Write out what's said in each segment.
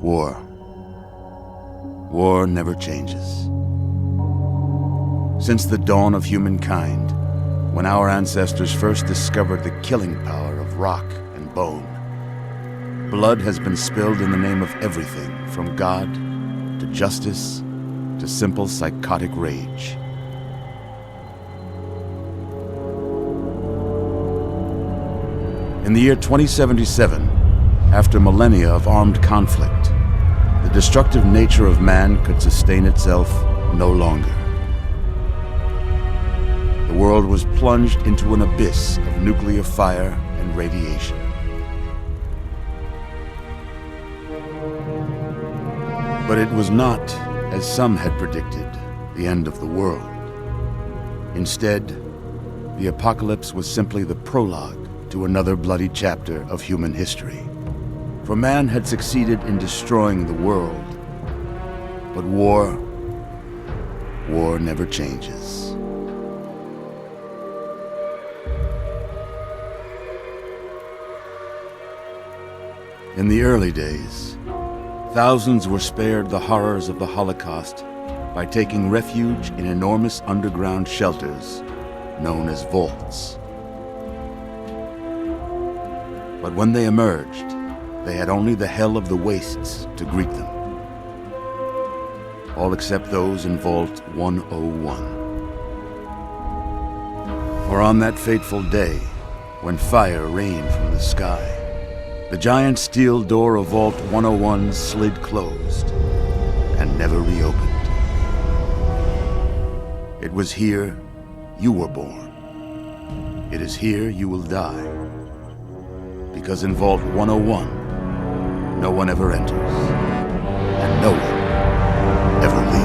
War. War never changes. Since the dawn of humankind, when our ancestors first discovered the killing power of rock and bone, blood has been spilled in the name of everything from God to justice to simple psychotic rage. In the year 2077, after millennia of armed conflict, the destructive nature of man could sustain itself no longer. The world was plunged into an abyss of nuclear fire and radiation. But it was not, as some had predicted, the end of the world. Instead, the apocalypse was simply the prologue to another bloody chapter of human history. For man had succeeded in destroying the world, but war never changes. In the early days, thousands were spared the horrors of the Holocaust by taking refuge in enormous underground shelters known as vaults. But when they emerged, they had only the hell of the wastes to greet them. All except those in Vault 101. For on that fateful day, when fire rained from the sky, the giant steel door of Vault 101 slid closed and never reopened. It was here you were born. It is here you will die. Because in Vault 101, no one ever enters, and no one ever leaves.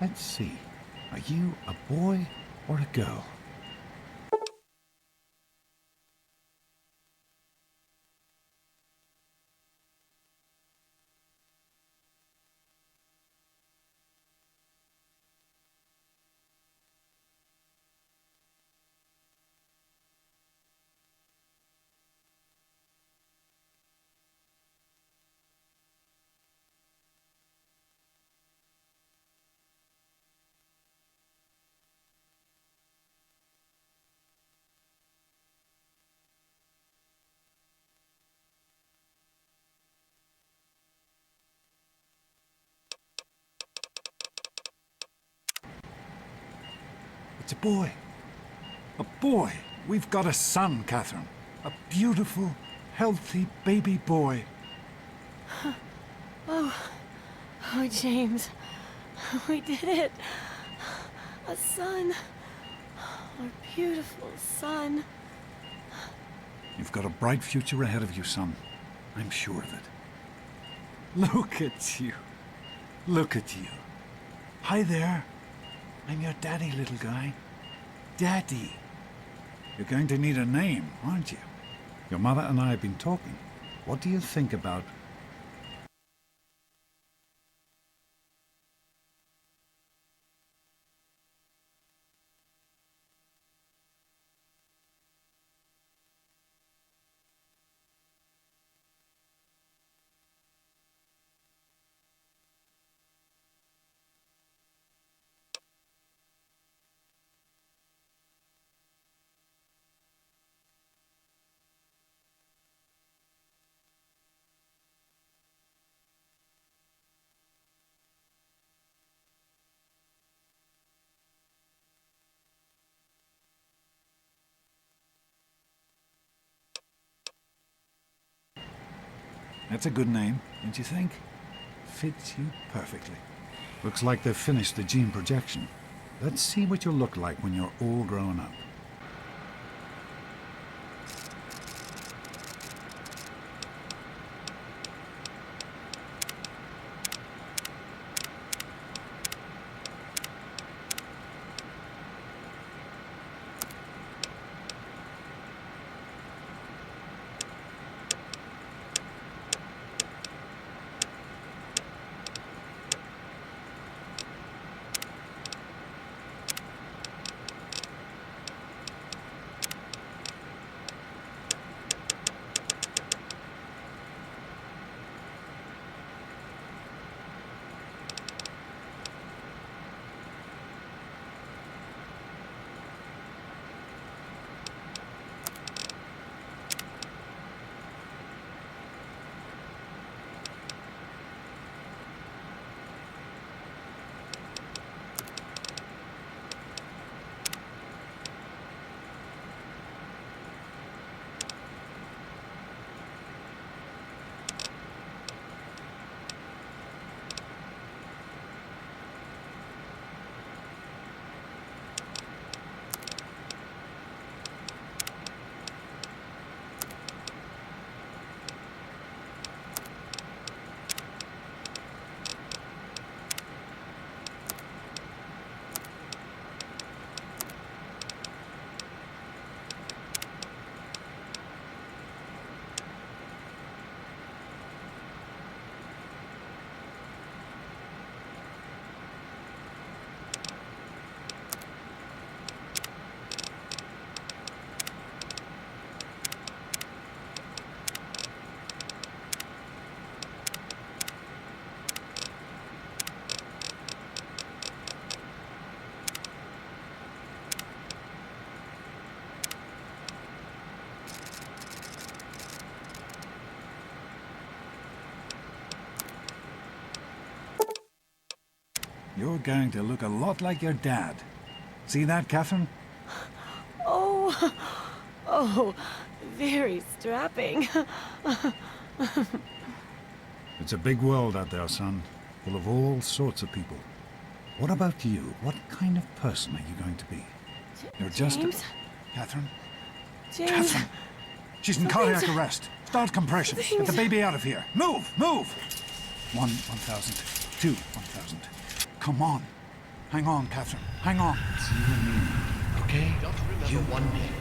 Let's see. Are you a boy or a girl? It's a boy. A boy. We've got a son, Catherine. A beautiful, healthy baby boy. Oh, James. We did it. A son. Our beautiful son. You've got a bright future ahead of you, son. I'm sure of it. Look at you. Look at you. Hi there. I'm your daddy, little guy. Daddy. You're going to need a name, aren't you? Your mother and I have been talking. What do you think about... That's a good name, don't you think? Fits you perfectly. Looks like they've finished the gene projection. Let's see what you'll look like when you're all grown up. You're going to look a lot like your dad. See that, Catherine? Oh, oh, very strapping. It's a big world out there, son. Full of all sorts of people. What about you? What kind of person are you going to be? You're just a... James? Catherine? James? Catherine! She's in cardiac arrest. Start compression. Get the baby out of here. Move! Move! 1,000. 2, 1,000. Come on. Hang on, Catherine. Hang on. It's you and me, okay? Just remember one thing.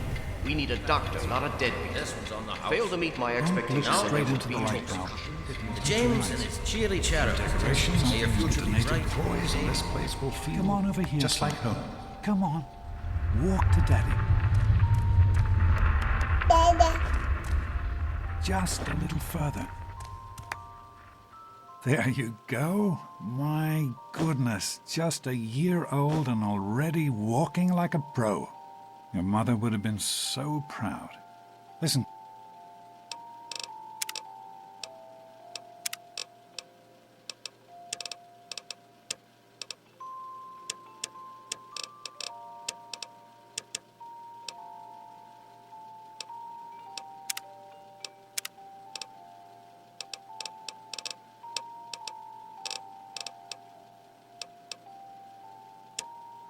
We need a doctor, not a deadbeat. This one's on the house. Fail to meet my expectations. Look straight and into the you'll be light, toast. pal. James and his cheery chatter. Decorations May your and future be native bright. toys, and this place will feel... Come on over here, just like home. Come on. Walk to Daddy. Just a little further. There you go. My goodness, just a year old and already walking like a pro. Your mother would have been so proud. Listen.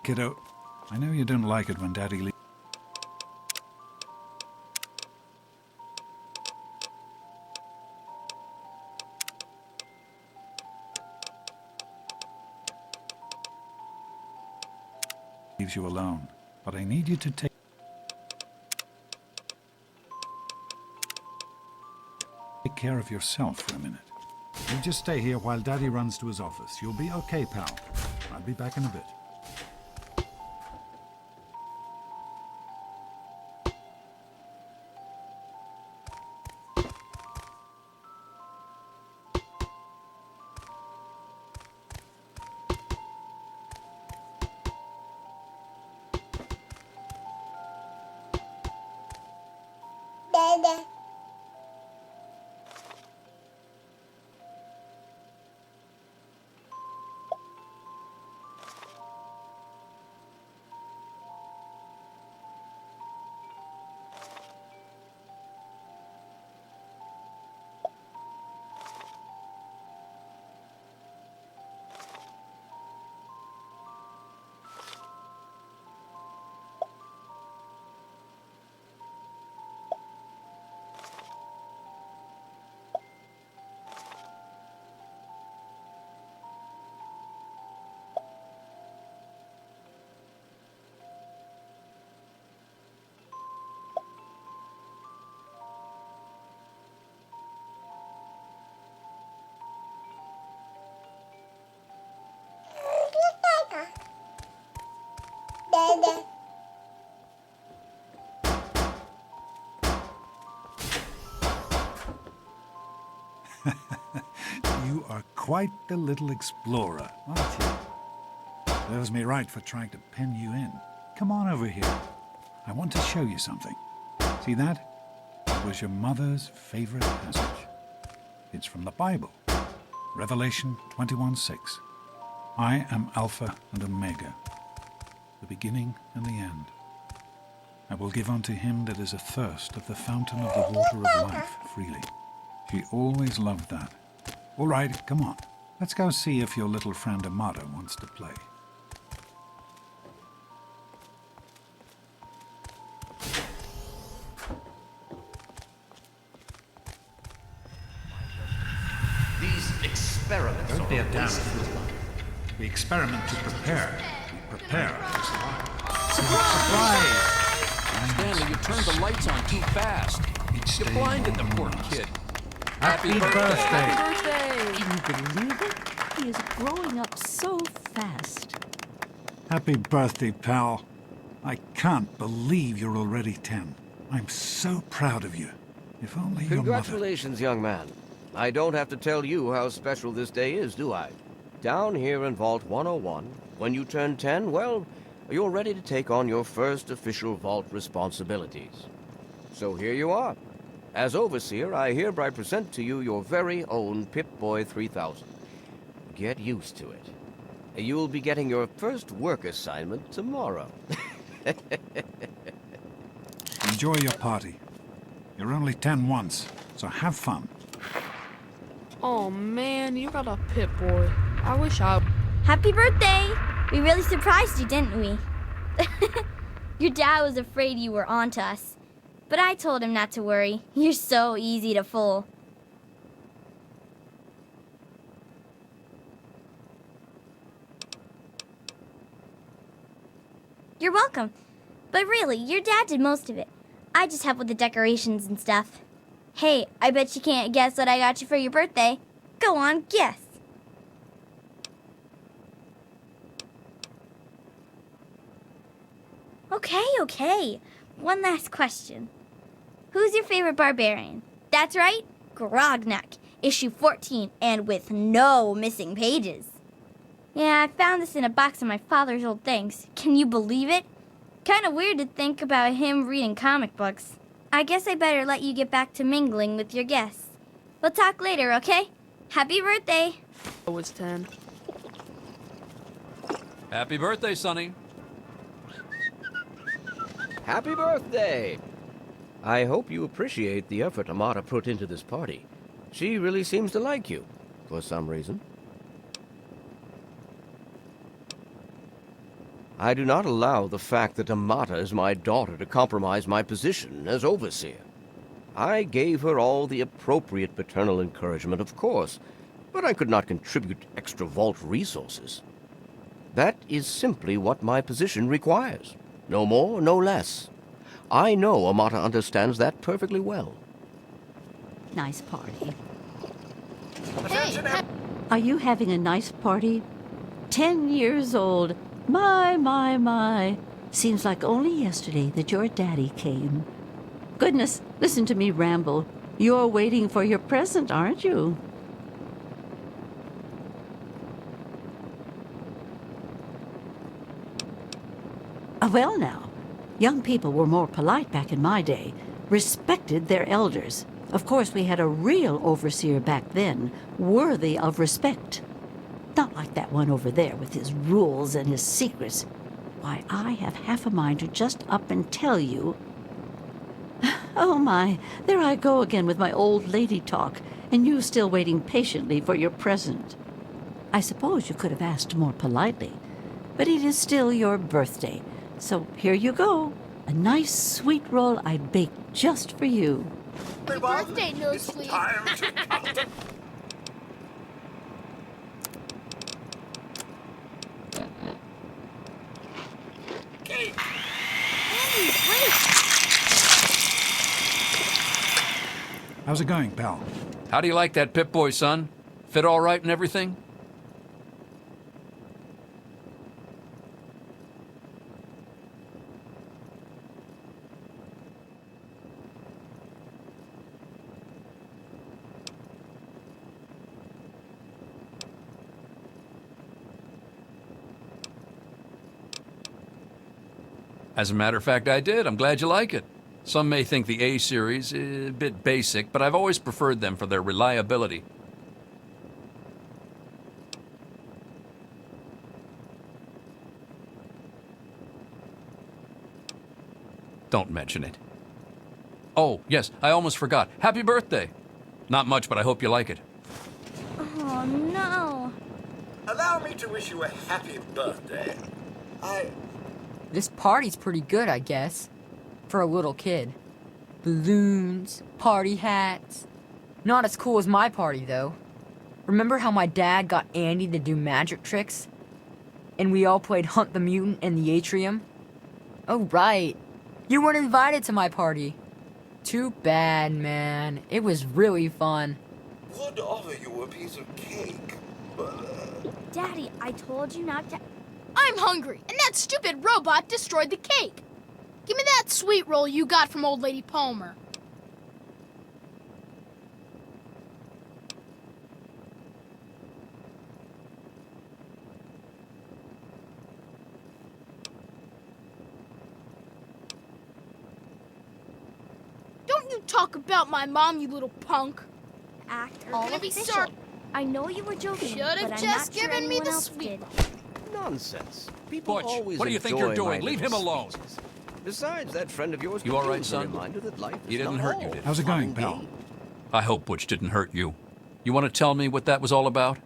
Kiddo, I know you don't like it when Daddy leaves. Leaves you alone, but I need you to take care of yourself for a minute. You just stay here while Daddy runs to his office. You'll be okay, pal. I'll be back in a bit. You are quite the little explorer, aren't you? Serves me right for trying to pen you in. Come on over here. I want to show you something. See that? It was your mother's favorite passage. It's from the Bible. Revelation 21:6. I am Alpha and Omega, the beginning and the end. I will give unto him that is athirst of the fountain of the water of life freely. She always loved that. All right, come on. Let's go see if your little friend Amada wants to play. These experiments Don't be a are damn wasted. fool. We experiment to prepare. We prepare to survive. Surprise! Stanley, you turned the lights on too fast. You blinded the poor kid. Happy birthday! Happy birthday! Can you believe it? He is growing up so fast. Happy birthday, pal. I can't believe you're already 10. I'm so proud of you. If only your mother... Congratulations, young man. I don't have to tell you how special this day is, do I? Down here in Vault 101, when you turn 10, well, you're ready to take on your first official Vault responsibilities. So here you are. As Overseer, I hereby present to you your very own Pip-Boy 3000. Get used to it. You'll be getting your first work assignment tomorrow. Enjoy your party. You're only 10 once, so have fun. Oh man, you got a Pip-Boy. I wish I... Happy birthday! We really surprised you, didn't we? Your dad was afraid you were onto us. But I told him not to worry. You're so easy to fool. You're welcome. But really, your dad did most of it. I just helped with the decorations and stuff. Hey, I bet you can't guess what I got you for your birthday. Go on, guess. Okay. One last question. Who's your favorite barbarian? That's right, Grognak, issue 14, and with no missing pages. Yeah, I found this in a box of my father's old things. Can you believe it? Kind of weird to think about him reading comic books. I guess I better let you get back to mingling with your guests. We'll talk later, okay? Happy birthday! I was 10. Happy birthday, Sonny. Happy birthday! I hope you appreciate the effort Amata put into this party. She really seems to like you, for some reason. I do not allow the fact that Amata is my daughter to compromise my position as overseer. I gave her all the appropriate paternal encouragement, of course, but I could not contribute extra vault resources. That is simply what my position requires. No more, no less. I know Amata understands that perfectly well. Nice party. Hey, Are you having a nice party? 10 years old. My. Seems like only yesterday that your daddy came. Goodness, listen to me ramble. You're waiting for your present, aren't you? Well now, young people were more polite back in my day, respected their elders. Of course, we had a real overseer back then, worthy of respect. Not like that one over there with his rules and his secrets. Why, I have half a mind to just up and tell you. Oh my, there I go again with my old lady talk, and you still waiting patiently for your present. I suppose you could have asked more politely, but it is still your birthday, so here you go. A nice sweet roll I baked just for you. happy birthday, no sweet. How's it going, pal? How do you like that Pip-Boy, son? Fit all right and everything? As a matter of fact, I did. I'm glad you like it. Some may think the A series is a bit basic, but I've always preferred them for their reliability. Don't mention it. Oh, yes, I almost forgot. Happy birthday! Not much, but I hope you like it. Oh, no. Allow me to wish you a happy birthday. This party's pretty good, I guess. For a little kid. Balloons, party hats. Not as cool as my party, though. Remember how my dad got Andy to do magic tricks? And we all played Hunt the Mutant in the atrium? Oh, right. You weren't invited to my party. Too bad, man. It was really fun. Would offer you a piece of cake, but... Daddy, I told you not to... I'm hungry, and that stupid robot destroyed the cake. Give me that sweet roll you got from old lady Palmer. Don't you talk about my mom, you little punk. Act All all gonna be official. sorry. I know you were joking, Should've but I'm just not sure given me anyone the else sweet did. Nonsense. People Butch, always what do you think you're enjoy my doing? Leave him little alone. speeches. Besides, that friend of yours You could all right, use son? a reminder that life He is didn't not hurt you, all did he? How's it fun going, and pal? games. I hope Butch didn't hurt you. You want to tell me what that was all about?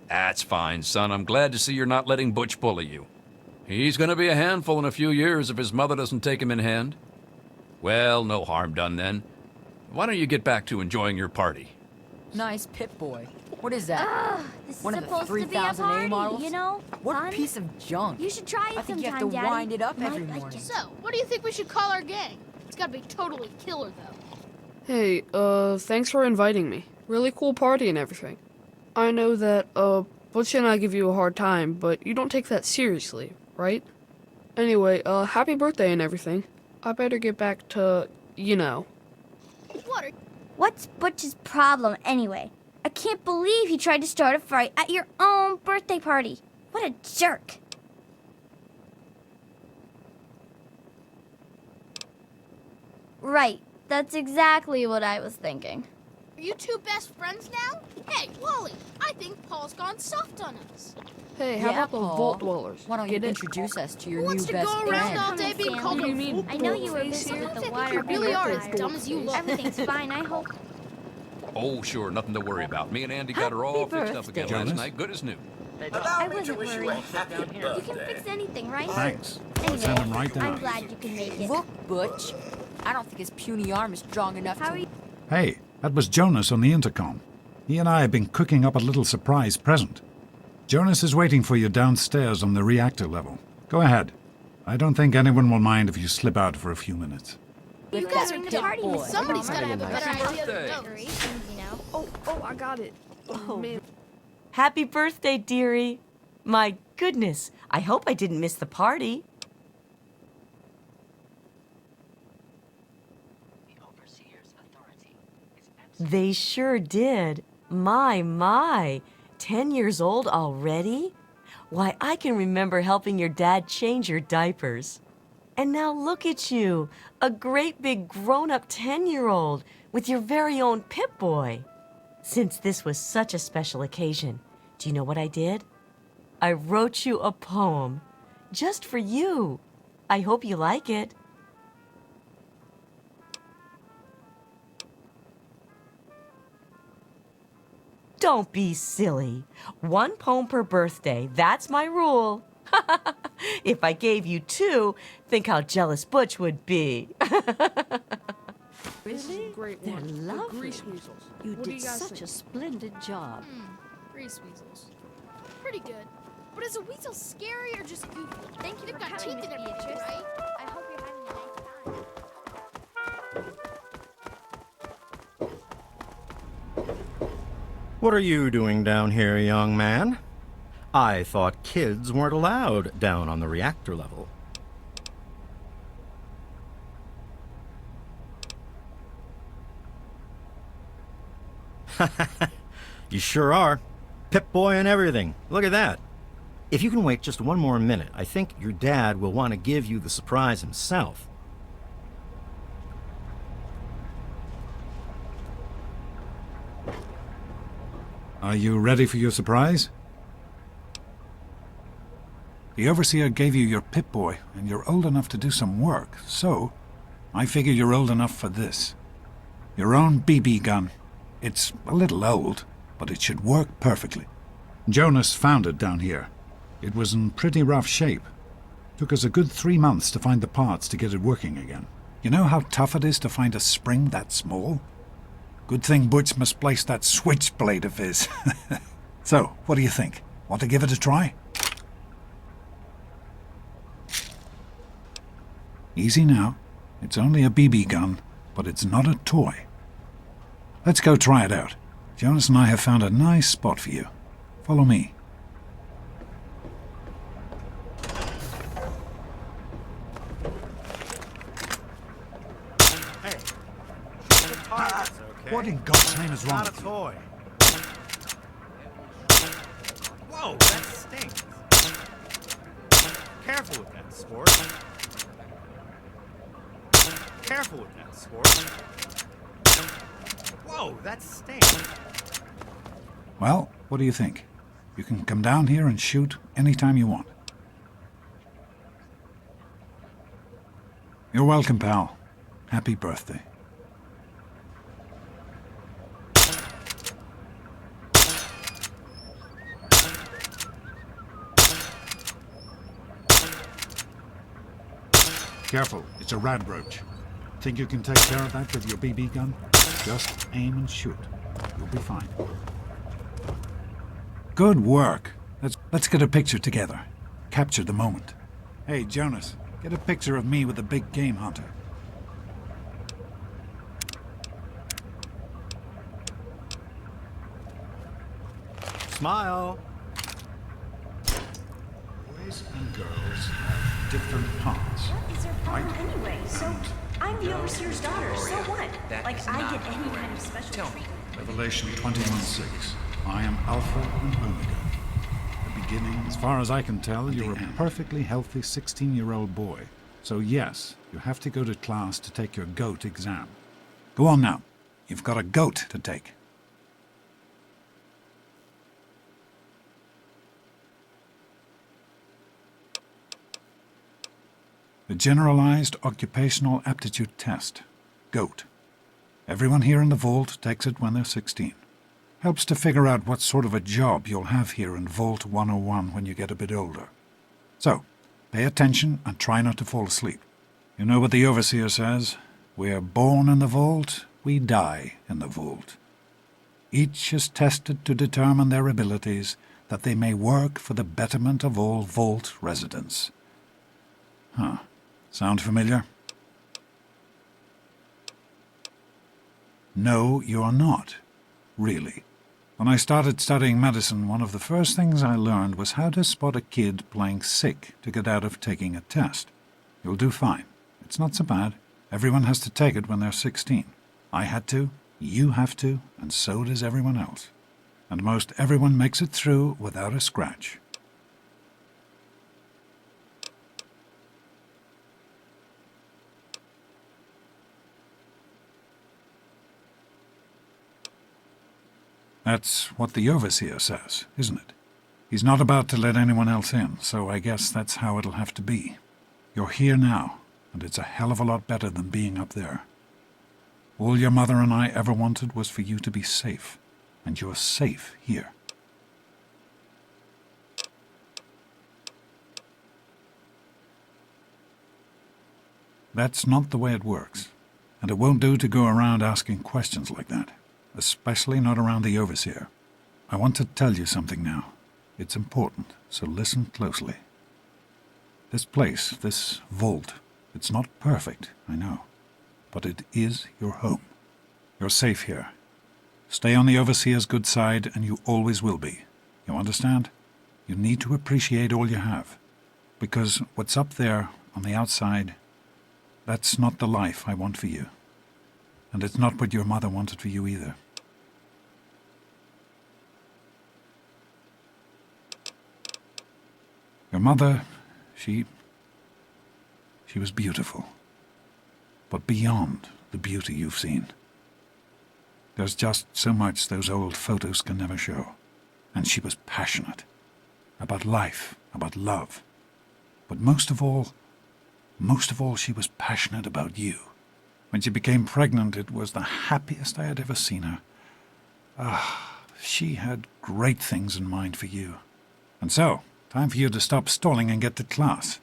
That's fine, son. I'm glad to see you're not letting Butch bully you. He's going to be a handful in a few years if his mother doesn't take him in hand. Well, no harm done then. Why don't you get back to enjoying your party? Nice Pip-Boy. What is that? Ugh, this One is of the supposed to be a 3000 A party, models? you know? What Fun. a piece of junk. You should try it I think you sometime, have to Daddy. wind it up Might every like morning. it. So, what do you think we should call our gang? It's gotta be totally killer, though. Hey, thanks for inviting me. Really cool party and everything. I know that, Butch and I give you a hard time, but you don't take that seriously, right? Anyway, happy birthday and everything. I better get back to, you know. What's Butch's problem, anyway? I can't believe he tried to start a fight at your own birthday party. What a jerk. Right. That's exactly what I was thinking. Are you two best friends now? Hey, Wally, I think Paul's gone soft on us. Hey, how Yeah, about the Paul. Vault Dwellers? Why don't you Get it? introduce us to your Who new wants to best go around friend? all day being Sam. called What do you a mean? fool? I know you were Face busy here? with the I water. think you really are birthday as dumb as you look. Everything's fine, I hope. Oh, sure, nothing to worry about. Me and Andy got her all Happy fixed up again birthday. last night, good as new. I wasn't worried. You can fix anything, right? Thanks. I'll send him right I'm down. glad you can make it. Look, Butch. I don't think his puny arm is strong enough How are to... you? Hey, that was Jonas on the intercom. He and I have been cooking up a little surprise present. Jonas is waiting for you downstairs on the reactor level. Go ahead. I don't think anyone will mind if you slip out for a few minutes. You With guys that are in the Pip party boy. with Somebody's gotta have a Happy better idea than birthday. those. decorations, you know. Oh, I got it. Oh, man. Happy birthday, dearie. My goodness, I hope I didn't miss the party. They sure did. My. 10 years old already? Why, I can remember helping your dad change your diapers. And now look at you, a great big grown-up 10-year-old with your very own Pip-Boy. Since this was such a special occasion, do you know what I did? I wrote you a poem, just for you. I hope you like it. Don't be silly. 1 poem per birthday, that's my rule. If I gave you 2, think how jealous Butch would be. This is a great They're one. The lovely. grease weasels. You What do did you guys such think? a splendid job. Grease weasels. Pretty good. But is a weasel scary or just goofy? Thank you They've for got coming, teeth Miss and everything, Beatrice. right? I hope you're having a nice time. What are you doing down here, young man? I thought kids weren't allowed down on the reactor level. You sure are. Pip-Boy and everything. Look at that. If you can wait just one more minute, I think your dad will want to give you the surprise himself. Are you ready for your surprise? The Overseer gave you your Pip-Boy, and you're old enough to do some work, so I figure you're old enough for this. Your own BB gun. It's a little old, but it should work perfectly. Jonas found it down here. It was in pretty rough shape. Took us a good 3 months to find the parts to get it working again. You know how tough it is to find a spring that small? Good thing Butch misplaced that switchblade of his. So, what do you think? Want to give it a try? Easy now. It's only a BB gun, but it's not a toy. Let's go try it out. Jonas and I have found a nice spot for you. Follow me. Hey, What in God's name is wrong not a with you? toy. Whoa, that stinks. Careful with that, sport. Careful with that, sport. Whoa, that stinks. Well, what do you think? You can come down here and shoot anytime you want. You're welcome, pal. Happy birthday. Careful, it's a rad roach. Think you can take care of that with your BB gun? Just aim and shoot. You'll be fine. Good work. Let's get a picture together. Capture the moment. Hey, Jonas, get a picture of me with the big game hunter. Smile. Boys and girls have different parts. What is their problem right? anyway? So, I'm the overseer's daughter, so what? Like, I get any kind of special treatment. Revelation 21:6. I am Alpha and Omega. The beginning. As far as I can tell, you're a perfectly healthy 16-year-old boy. So yes, you have to go to class to take your GOAT exam. Go on now. You've got a GOAT to take. The Generalized Occupational Aptitude Test, GOAT. Everyone here in the Vault takes it when they're 16. Helps to figure out what sort of a job you'll have here in Vault 101 when you get a bit older. So, pay attention and try not to fall asleep. You know what the Overseer says? We're born in the Vault, we die in the Vault. Each is tested to determine their abilities, that they may work for the betterment of all Vault residents. Huh. Sound familiar? No, you're not. Really. When I started studying medicine, one of the first things I learned was how to spot a kid playing sick to get out of taking a test. You'll do fine. It's not so bad. Everyone has to take it when they're 16. I had to, you have to, and so does everyone else. And most everyone makes it through without a scratch. That's what the Overseer says, isn't it? He's not about to let anyone else in, so I guess that's how it'll have to be. You're here now, and it's a hell of a lot better than being up there. All your mother and I ever wanted was for you to be safe, and you're safe here. That's not the way it works, and it won't do to go around asking questions like that. Especially not around the Overseer. I want to tell you something now. It's important, so listen closely. This place, this vault, it's not perfect, I know, but it is your home. You're safe here. Stay on the Overseer's good side, and you always will be. You understand? You need to appreciate all you have, because what's up there on the outside, that's not the life I want for you. And it's not what your mother wanted for you either. Your mother, she was beautiful. But beyond the beauty you've seen. There's just so much those old photos can never show. And she was passionate. About life, about love. But most of all, she was passionate about you. When she became pregnant, it was the happiest I had ever seen her. She had great things in mind for you. And so, time for you to stop stalling and get to class.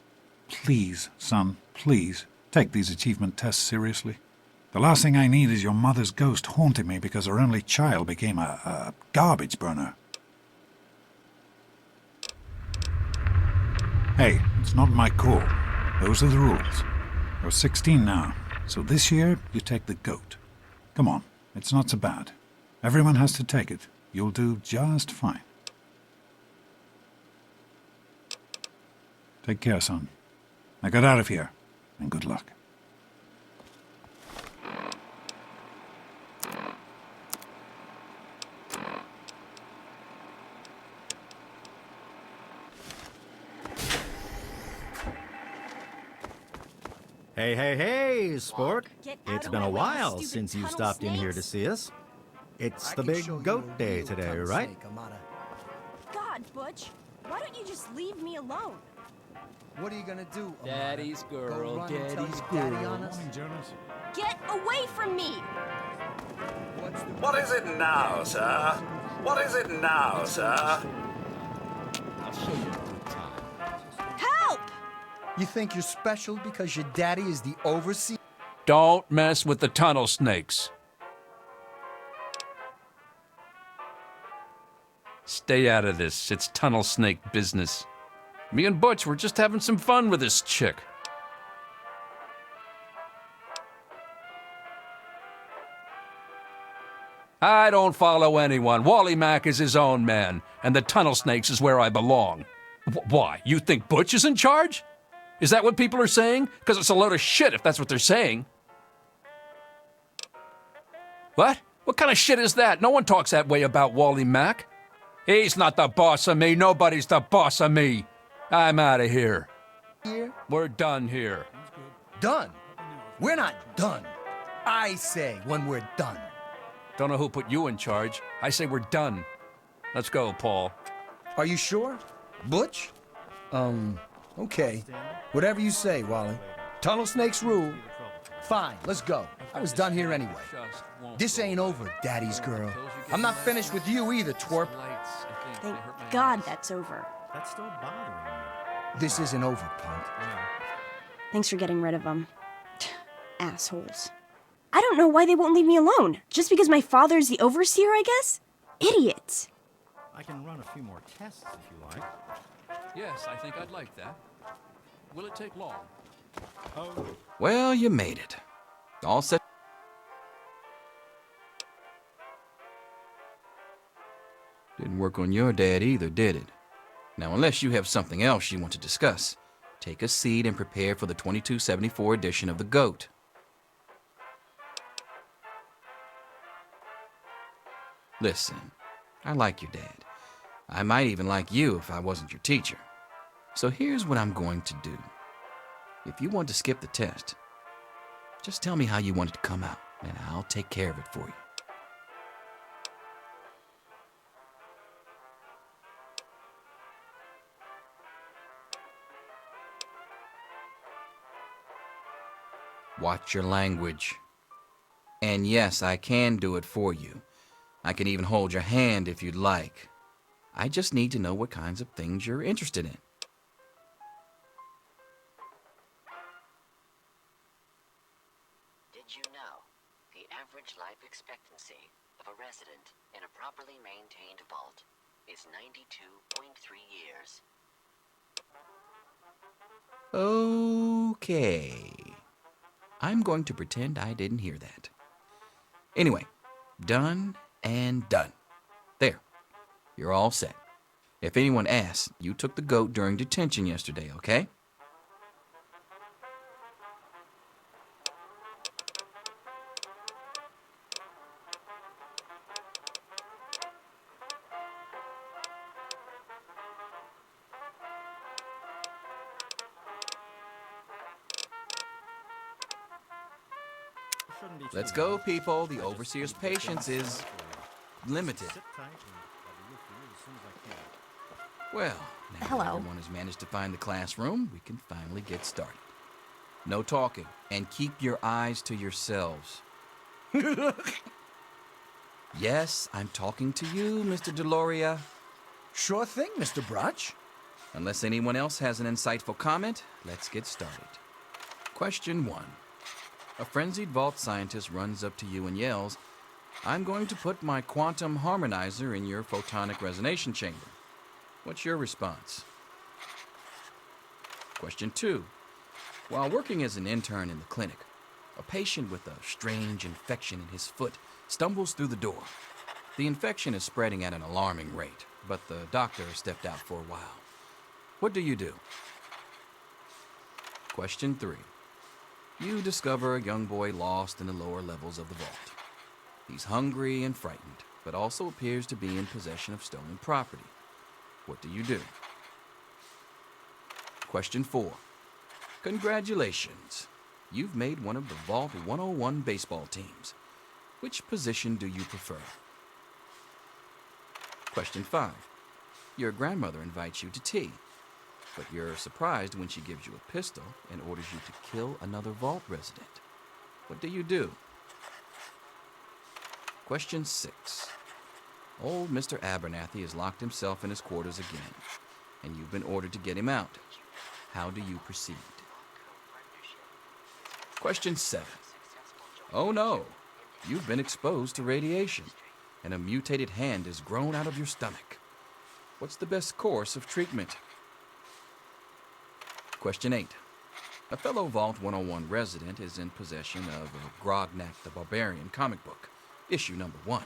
Please, son, please, take these achievement tests seriously. The last thing I need is your mother's ghost haunting me because her only child became a garbage burner. Hey, it's not my call. Those are the rules. You're 16 now. So this year, you take the GOAT. Come on, it's not so bad. Everyone has to take it. You'll do just fine. Take care, son. Now get out of here, and good luck. Hey, hey, hey, Spork. Get out It's of been my a way, while stupid since you tunnel stopped in here to snakes. see us. It's the big goat day today, right? God, Butch, why don't you just leave me alone? What are you gonna do, Amada? Daddy's girl, Go run and tell daddy's your daddy girl. on us? Morning, Jonas. Get away from me! What is it now, sir? What is it now, sir? I'll show you a good time. Help! You think you're special because your daddy is the overseer? Don't mess with the tunnel snakes. Stay out of this. It's tunnel snake business. Me and Butch were just having some fun with this chick. I don't follow anyone. Wally Mack is his own man, and the tunnel snakes is where I belong. Why? You think Butch is in charge? Is that what people are saying? Because it's a load of shit if that's what they're saying. What? What kind of shit is that? No one talks that way about Wally Mack. He's not the boss of me. Nobody's the boss of me. I'm out of here. Here? We're done here. Done. We're not done. I say when we're done. Don't know who put you in charge. I say we're done. Let's go, Paul. Are you sure? Butch? Okay. Whatever you say, Wally. Tunnel snakes rule. Fine, let's go. I was done here anyway. This ain't over, Daddy's girl. I'm not finished with you either, twerp. Thank God that's over. That's still bothering you. This isn't over, punk. Thanks for getting rid of them. Assholes. I don't know why they won't leave me alone. Just because my father's the overseer, I guess? Idiots. I can run a few more tests if you like. Yes, I think I'd like that. Will it take long? Well, you made it. All set. Didn't work on your dad either, did it? Now, unless you have something else you want to discuss, take a seat and prepare for the 2274 edition of The GOAT. Listen, I like your dad. I might even like you if I wasn't your teacher. So here's what I'm going to do. If you want to skip the test, just tell me how you want it to come out, and I'll take care of it for you. Watch your language. And yes, I can do it for you. I can even hold your hand if you'd like. I just need to know what kinds of things you're interested in. Did you know the average life expectancy of a resident in a properly maintained vault is 92.3 years? Okay. I'm going to pretend I didn't hear that. Anyway, done and done. There. You're all set. If anyone asks, you took the GOAT during detention yesterday, okay? Let's go, people. The overseer's patience is limited. Well, now that Hello. everyone has managed to find the classroom, we can finally get started. No talking, and keep your eyes to yourselves. Yes, I'm talking to you, Mr. Deloria. Sure thing, Mr. Brotch. Unless anyone else has an insightful comment, let's get started. Question 1. A frenzied vault scientist runs up to you and yells, "I'm going to put my quantum harmonizer in your photonic resonation chamber." What's your response? Question 2. While working as an intern in the clinic, a patient with a strange infection in his foot stumbles through the door. The infection is spreading at an alarming rate, but the doctor stepped out for a while. What do you do? Question 3. You discover a young boy lost in the lower levels of the vault. He's hungry and frightened, but also appears to be in possession of stolen property. What do you do? Question 4. Congratulations. you've made one of the Vault 101 baseball teams. Which position do you prefer? Question 5. Your grandmother invites you to tea, but you're surprised when she gives you a pistol and orders you to kill another Vault resident. What do you do? Question 6. Old Mr. Abernathy has locked himself in his quarters again, and you've been ordered to get him out. How do you proceed? Question 7. Oh no, you've been exposed to radiation, and a mutated hand has grown out of your stomach. What's the best course of treatment? Question 8. A fellow Vault 101 resident is in possession of a Grognak the Barbarian comic book, issue number 1.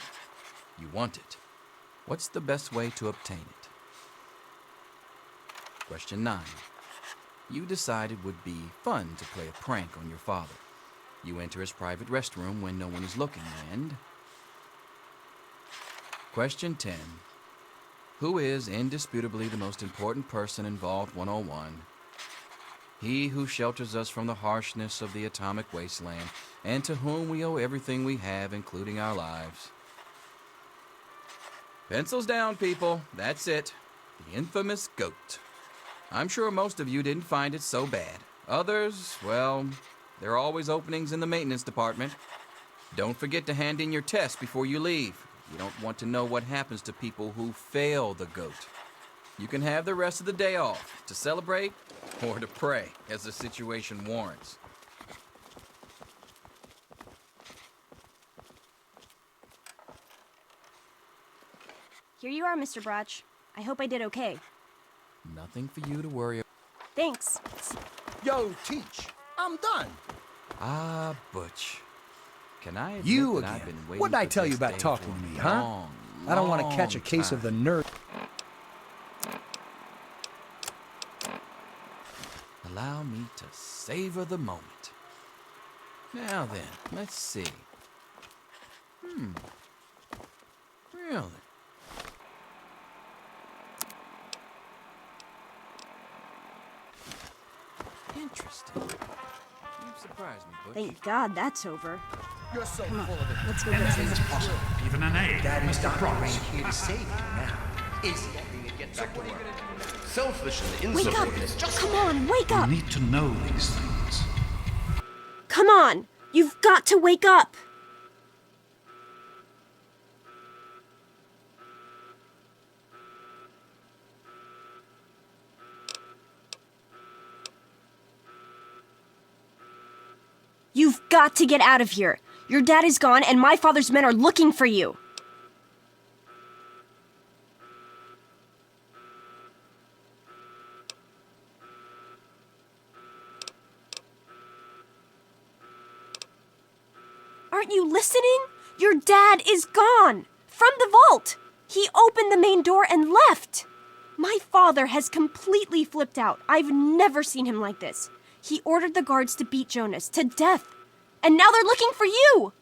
You want it. What's the best way to obtain it? Question 9. You decide it would be fun to play a prank on your father. You enter his private restroom when no one is looking, and... Question 10. Who is indisputably the most important person in Vault 101? He who shelters us from the harshness of the atomic wasteland, and to whom we owe everything we have, including our lives. Pencils down, people. That's it. The infamous goat. I'm sure most of you didn't find it so bad. Others, well, there are always openings in the maintenance department. Don't forget to hand in your test before you leave. You don't want to know what happens to people who fail the goat. You can have the rest of the day off to celebrate or to pray as the situation warrants. Here you are, Mr. Brotch. I hope I did okay. Nothing for you to worry about. Thanks. Yo, Teach, I'm done. Ah, Butch. Can I admit You that again. I've been waiting What'd I for tell you this about day talking for to me, a huh? long, I don't want to catch a long case of the time. nerve. Allow me to savor the moment. Now then, let's see. Really? Interesting. You've surprised me, Butch. Thank God that's over. You're so Come on, full of it. let's go get some. Anything's possible. Even an egg, Daddy's Mr. not Promise. here to save you now, is he? Get back to work. Selfish and Wake up! insubordinate. Just Come on, wake You up! need to know these things. Come on! You've got to wake up! You've got to get out of here. Your dad is gone and my father's men are looking for you. Aren't you listening? Your dad is gone! From the vault! He opened the main door and left! My father has completely flipped out. I've never seen him like this. He ordered the guards to beat Jonas to death. And now they're looking for you!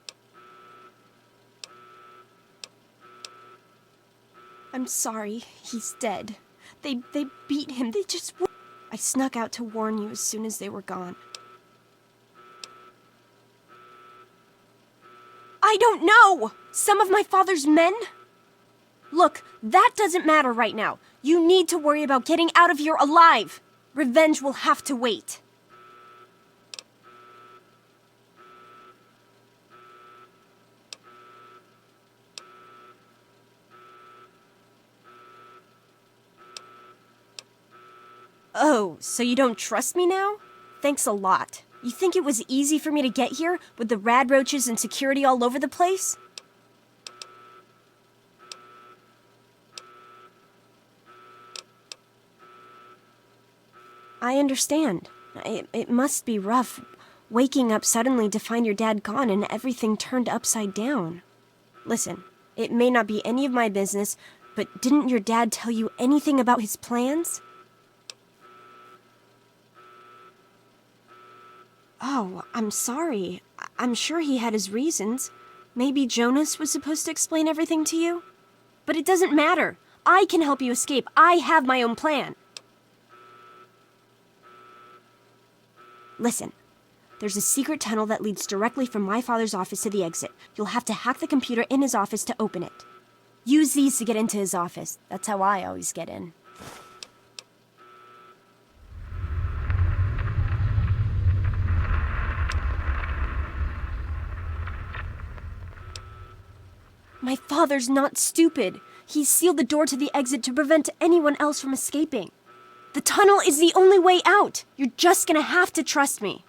I'm sorry. He's dead. They beat him. They just... I snuck out to warn you as soon as they were gone. I don't know! Some of my father's men? Look, that doesn't matter right now. You need to worry about getting out of here alive. Revenge will have to wait. Oh, so you don't trust me now? Thanks a lot. You think it was easy for me to get here with the rad roaches and security all over the place? I understand. It must be rough waking up suddenly to find your dad gone and everything turned upside down. Listen, it may not be any of my business, but didn't your dad tell you anything about his plans? Oh, I'm sorry. I'm sure he had his reasons. Maybe Jonas was supposed to explain everything to you? But it doesn't matter. I can help you escape. I have my own plan. Listen, There's a secret tunnel that leads directly from my father's office to the exit. You'll have to hack the computer in his office to open it. Use these to get into his office. That's how I always get in. My father's not stupid. He's sealed the door to the exit to prevent anyone else from escaping. The tunnel is the only way out. You're just gonna have to trust me.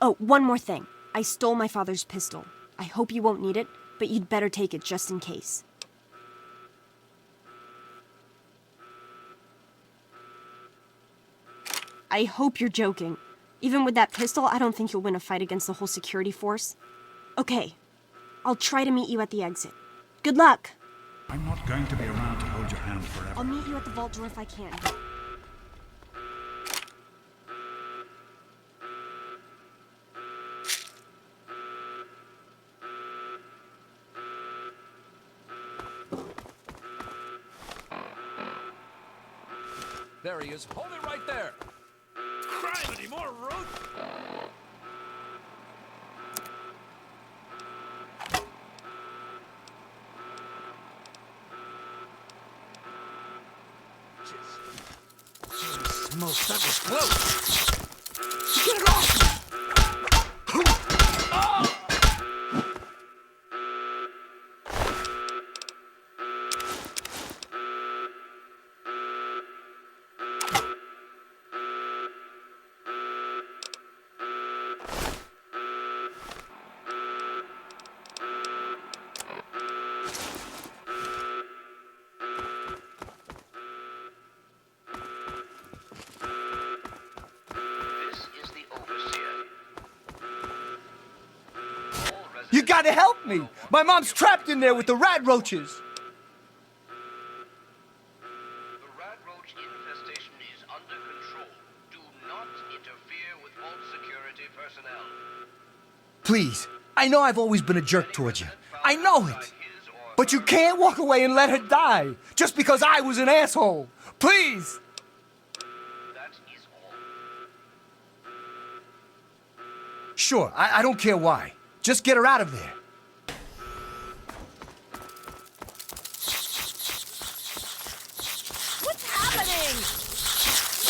Oh, one more thing. I stole my father's pistol. I hope you won't need it, but you'd better take it just in case. I hope you're joking. Even with that pistol, I don't think you'll win a fight against the whole security force. Okay, I'll try to meet you at the exit. Good luck! I'm not going to be around to hold your hand forever. I'll meet you at the vault door if I can. There he is. Hold it right there. Criminy, more root. Smoke, that was close. Get it off me! You gotta help me! My mom's trapped in there with the rat roaches! The rat roach infestation is under control. Do not interfere with vault security personnel. Please, I know I've always been a jerk towards you. I know it! But you can't walk away and let her die, just because I was an asshole! Please! That is all. Sure, I don't care why. Just get her out of there. What's happening?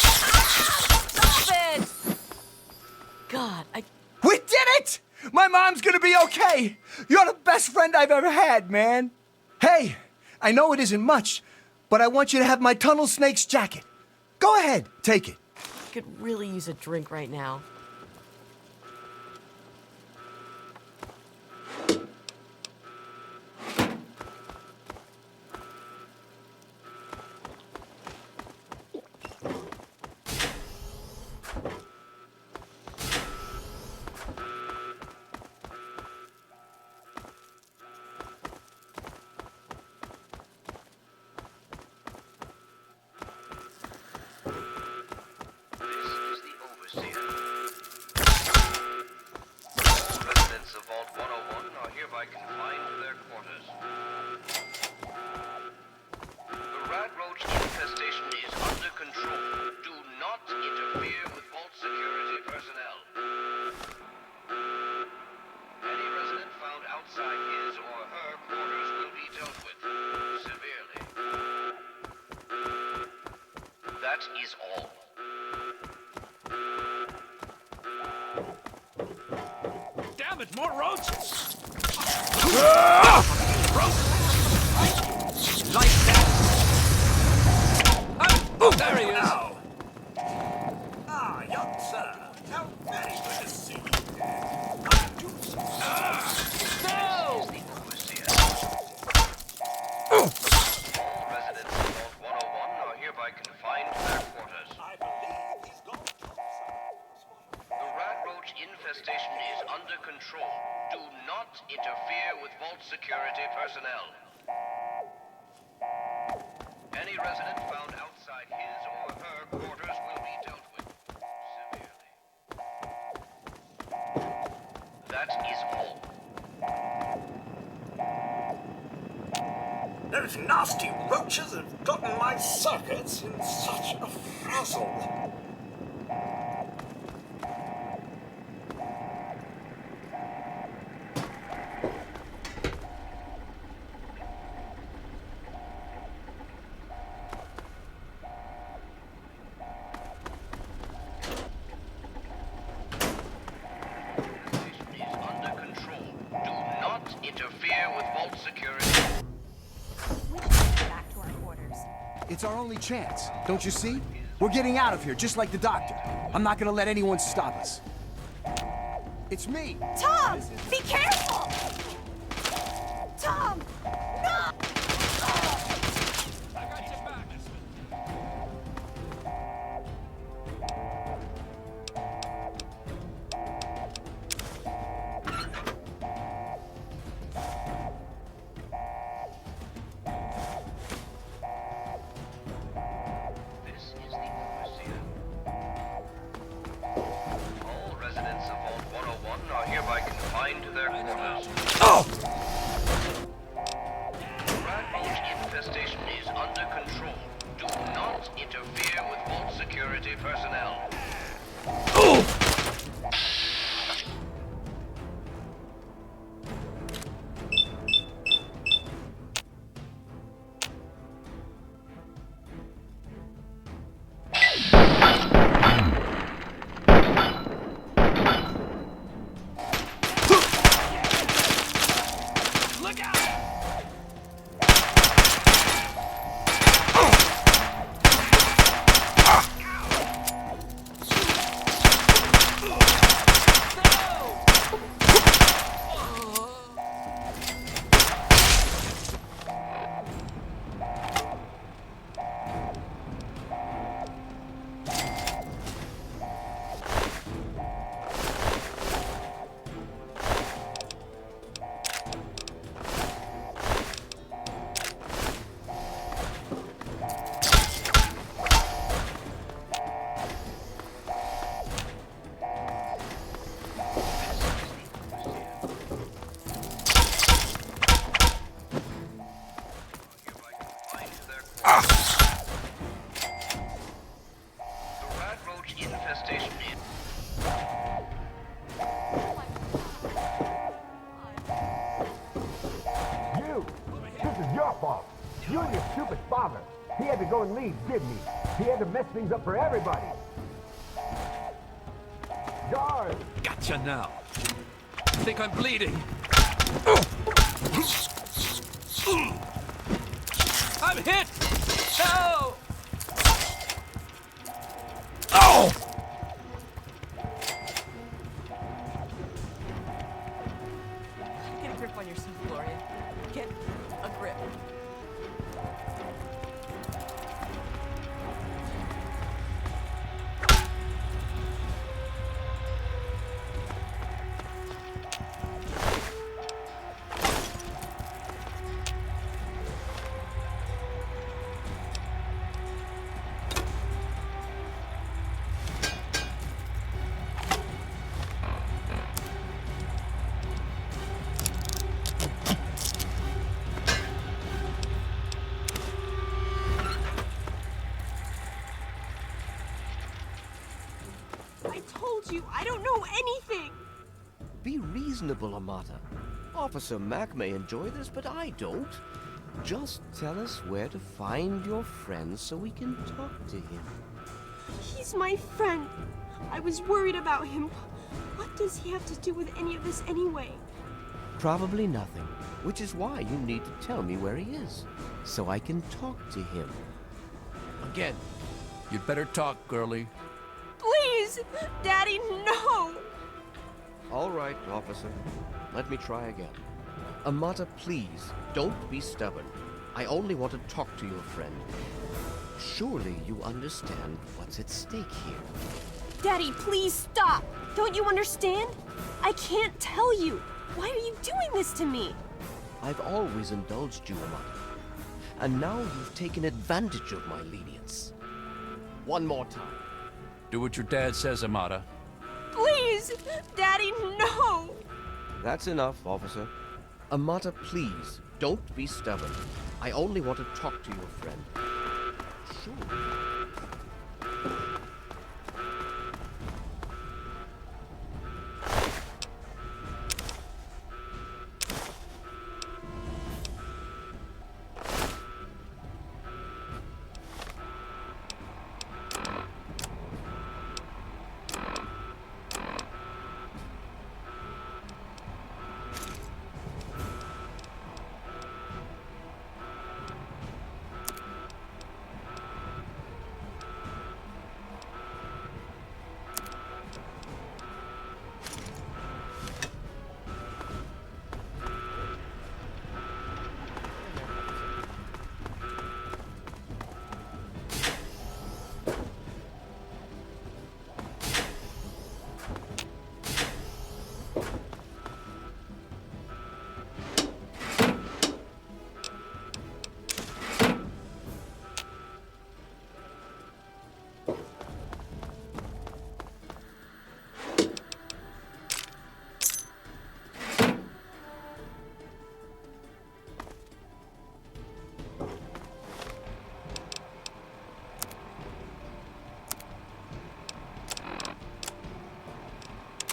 Ah, stop it! God, We did it! My mom's gonna be okay! You're the best friend I've ever had, man! Hey, I know it isn't much, but I want you to have my Tunnel Snake's jacket. Go ahead, take it. I could really use a drink right now. That is all. Damn it, more roaches! Like that! There he is! Ah, young sir. How very good to see you. Residents of Vault 101 are hereby confined to their quarters. I believe he's gone. The rat roach infestation is under control. Do not interfere with vault security personnel. Any resident found outside his or her quarters will be dealt with severely. That is all. Those nasty roaches have gotten my circuits in such a frazzle. It's our only chance, don't you see? We're getting out of here, just like the doctor. I'm not gonna let anyone stop us. It's me! Tom! Be careful! Tom! No! I got your back. This is the overseer. All residents of Vault 101 are hereby confined to their quarters. The rat roach infestation is under control. Do not interfere with Vault security personnel. The rat roach infestation is... You! This is your fault. You and your stupid father. He had to go and leave, didn't he? He had to mess things up for everybody. Guard! Gotcha now. I think I'm bleeding. I'm hit! No! Oh! Get a grip on yourself, Gloria. Get a grip. I told you, I don't know anything! Be reasonable, Amata. Officer Mack may enjoy this, but I don't. Just tell us where to find your friend so we can talk to him. He's my friend. I was worried about him. What does he have to do with any of this anyway? Probably nothing, which is why you need to tell me where he is, so I can talk to him. Again. You'd better talk, girlie. Please! Daddy, no! All right, officer. Let me try again. Amata, please, don't be stubborn. I only want to talk to your friend. Surely you understand what's at stake here. Daddy, please stop! Don't you understand? I can't tell you. Why are you doing this to me? I've always indulged you, Amata. And now you've taken advantage of my lenience. One more time. Do what your dad says, Amata. Please! Daddy, no! That's enough, officer. Amata, please, don't be stubborn. I only want to talk to your friend. Sure.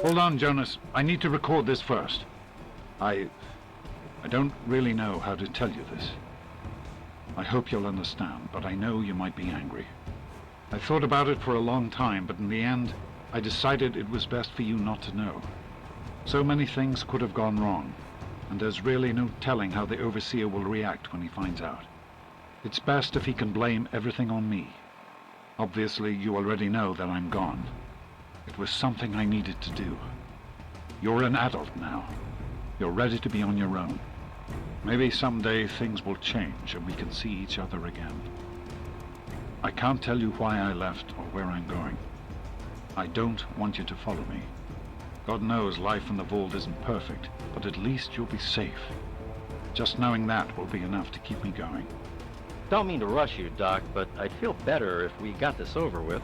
Hold on, Jonas. I need to record this first. I don't really know how to tell you this. I hope you'll understand, but I know you might be angry. I thought about it for a long time, but in the end, I decided it was best for you not to know. So many things could have gone wrong, and there's really no telling how the Overseer will react when he finds out. It's best if he can blame everything on me. Obviously, you already know that I'm gone. It was something I needed to do. You're an adult now. You're ready to be on your own. Maybe someday things will change and we can see each other again. I can't tell you why I left or where I'm going. I don't want you to follow me. God knows life in the vault isn't perfect, but at least you'll be safe. Just knowing that will be enough to keep me going. Don't mean to rush you, Doc, but I'd feel better if we got this over with.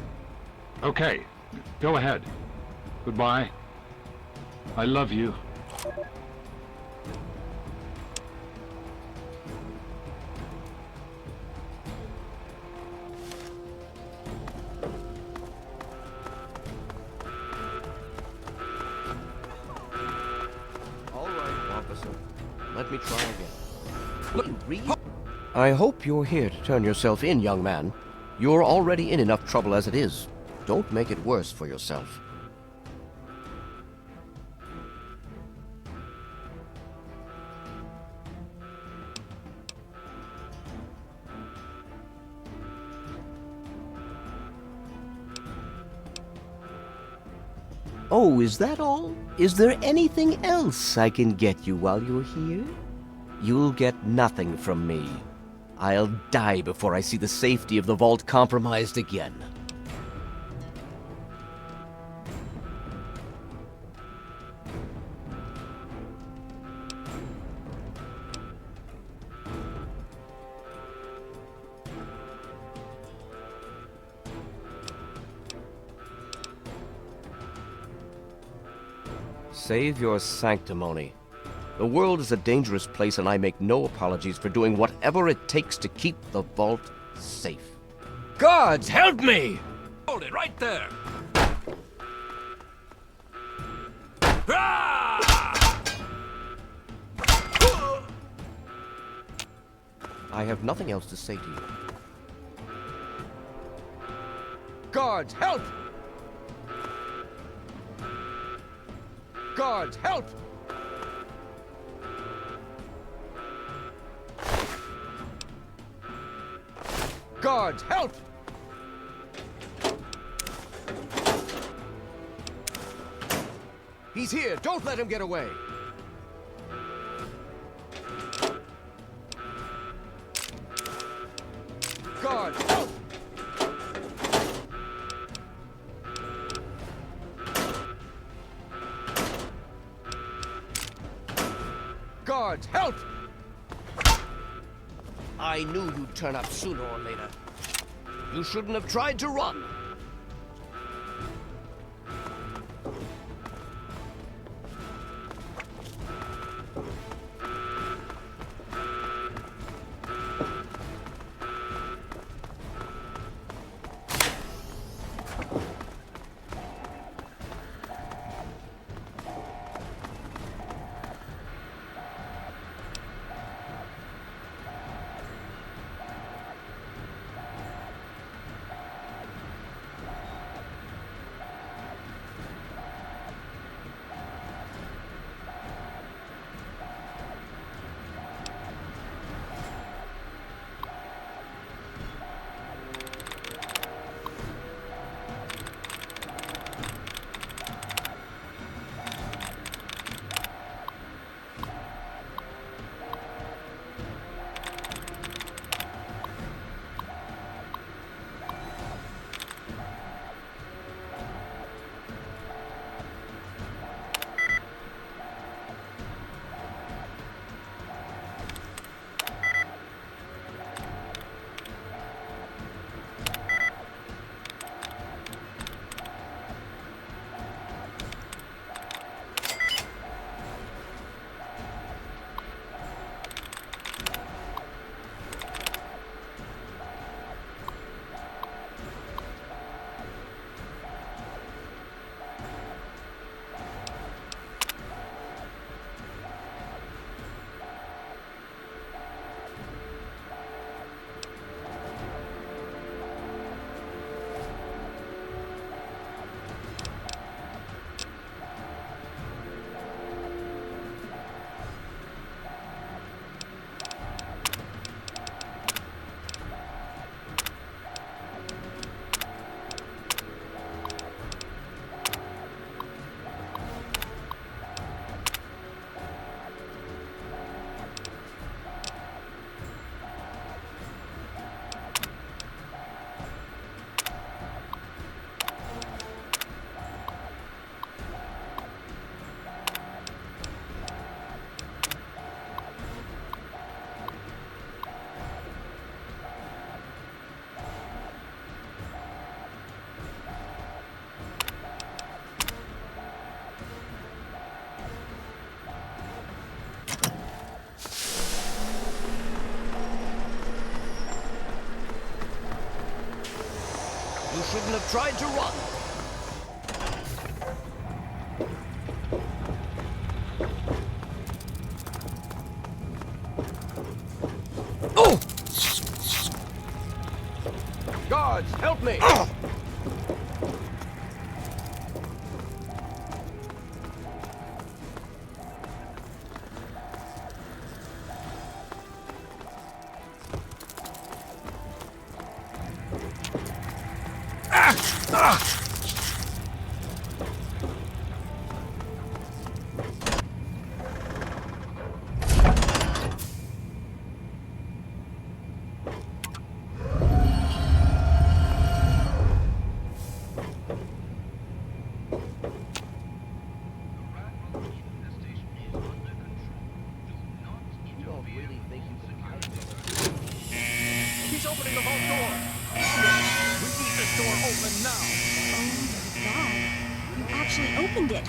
Okay, go ahead. Goodbye. I love you. All right, officer. Let me try again. Look, read. I hope you're here to turn yourself in, young man. You're already in enough trouble as it is. Don't make it worse for yourself. Oh, is that all? Is there anything else I can get you while you're here? You'll get nothing from me. I'll die before I see the safety of the vault compromised again. Save your sanctimony. The world is a dangerous place, and I make no apologies for doing whatever it takes to keep the vault safe. Guards, help me! Hold it right there! Ah! I have nothing else to say to you. Guards, help! Guards, help! Guards, help! He's here! Don't let him get away! Guards, help! Guards, help! I knew you'd turn up sooner or later. You shouldn't have tried to run. You shouldn't have tried to run. Oh! Guards, help me! He's opening the vault door. We need this door open now. Oh my god. You actually opened it.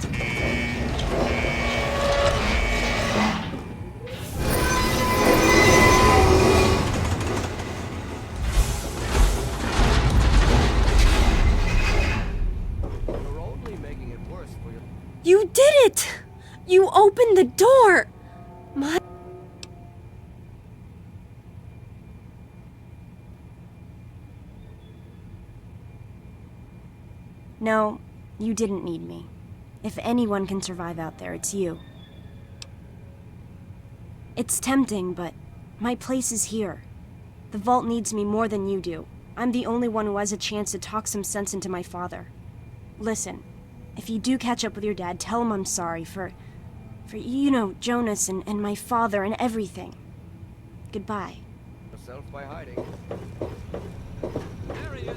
You're only making it worse for your... You did it! You opened the door! My... No, you didn't need me. If anyone can survive out there, it's you. It's tempting, but my place is here. The vault needs me more than you do. I'm the only one who has a chance to talk some sense into my father. Listen, if you do catch up with your dad, tell him I'm sorry for you know, Jonas and my father and everything. Goodbye. Yourself by hiding. There he is.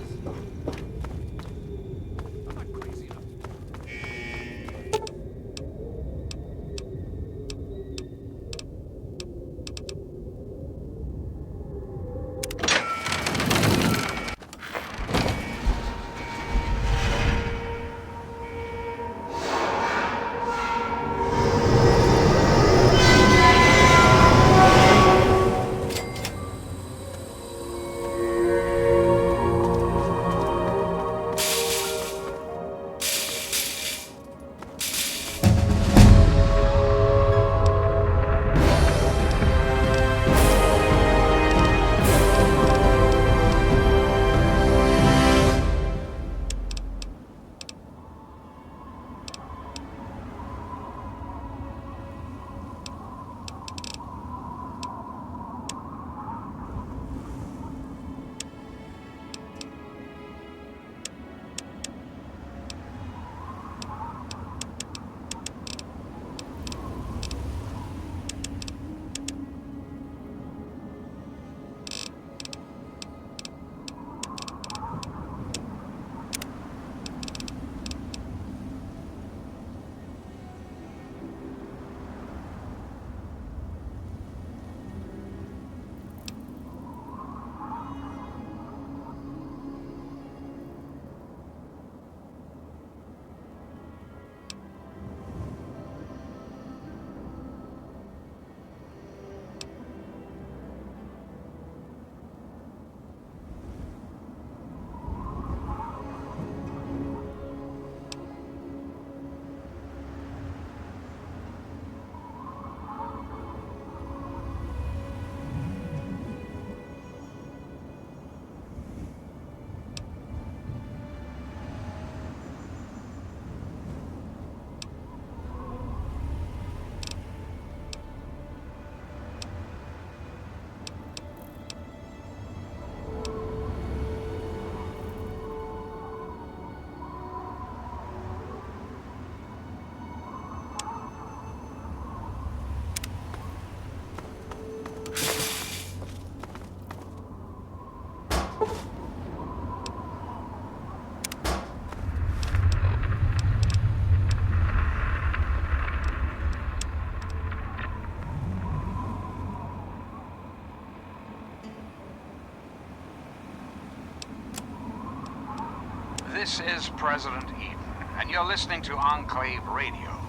This is President Eden, and you're listening to Enclave Radio,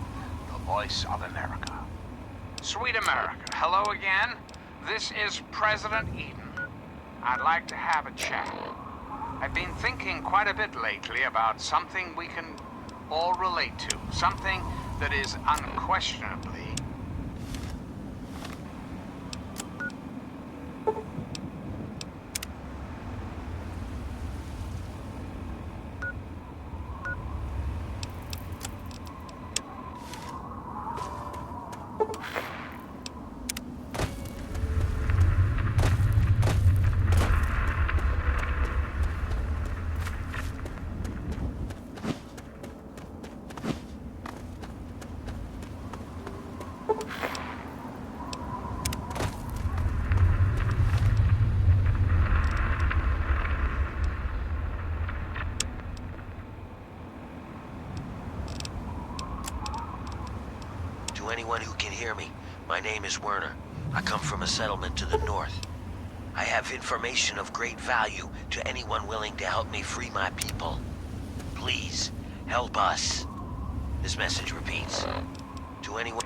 the voice of America. Sweet America, hello again. This is President Eden. I'd like to have a chat. I've been thinking quite a bit lately about something we can all relate to. Something that is unquestionably To anyone who can hear me, my name is Werner. I come from a settlement to the north. I have information of great value to anyone willing to help me free my people. Please, help us. This message repeats. To anyone...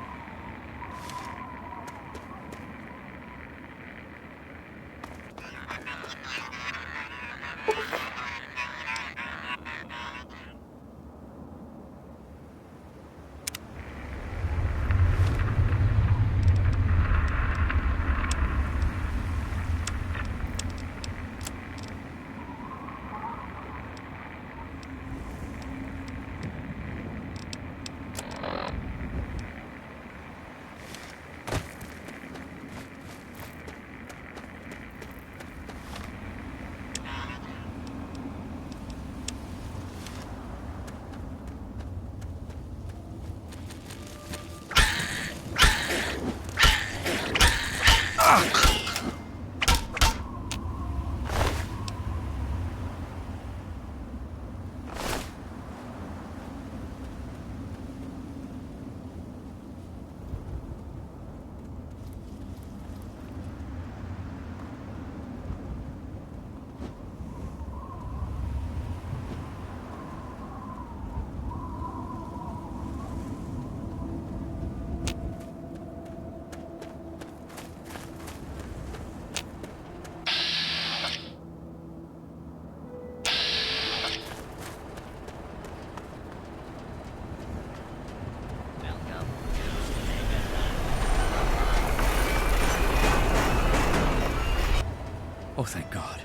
Oh, thank God.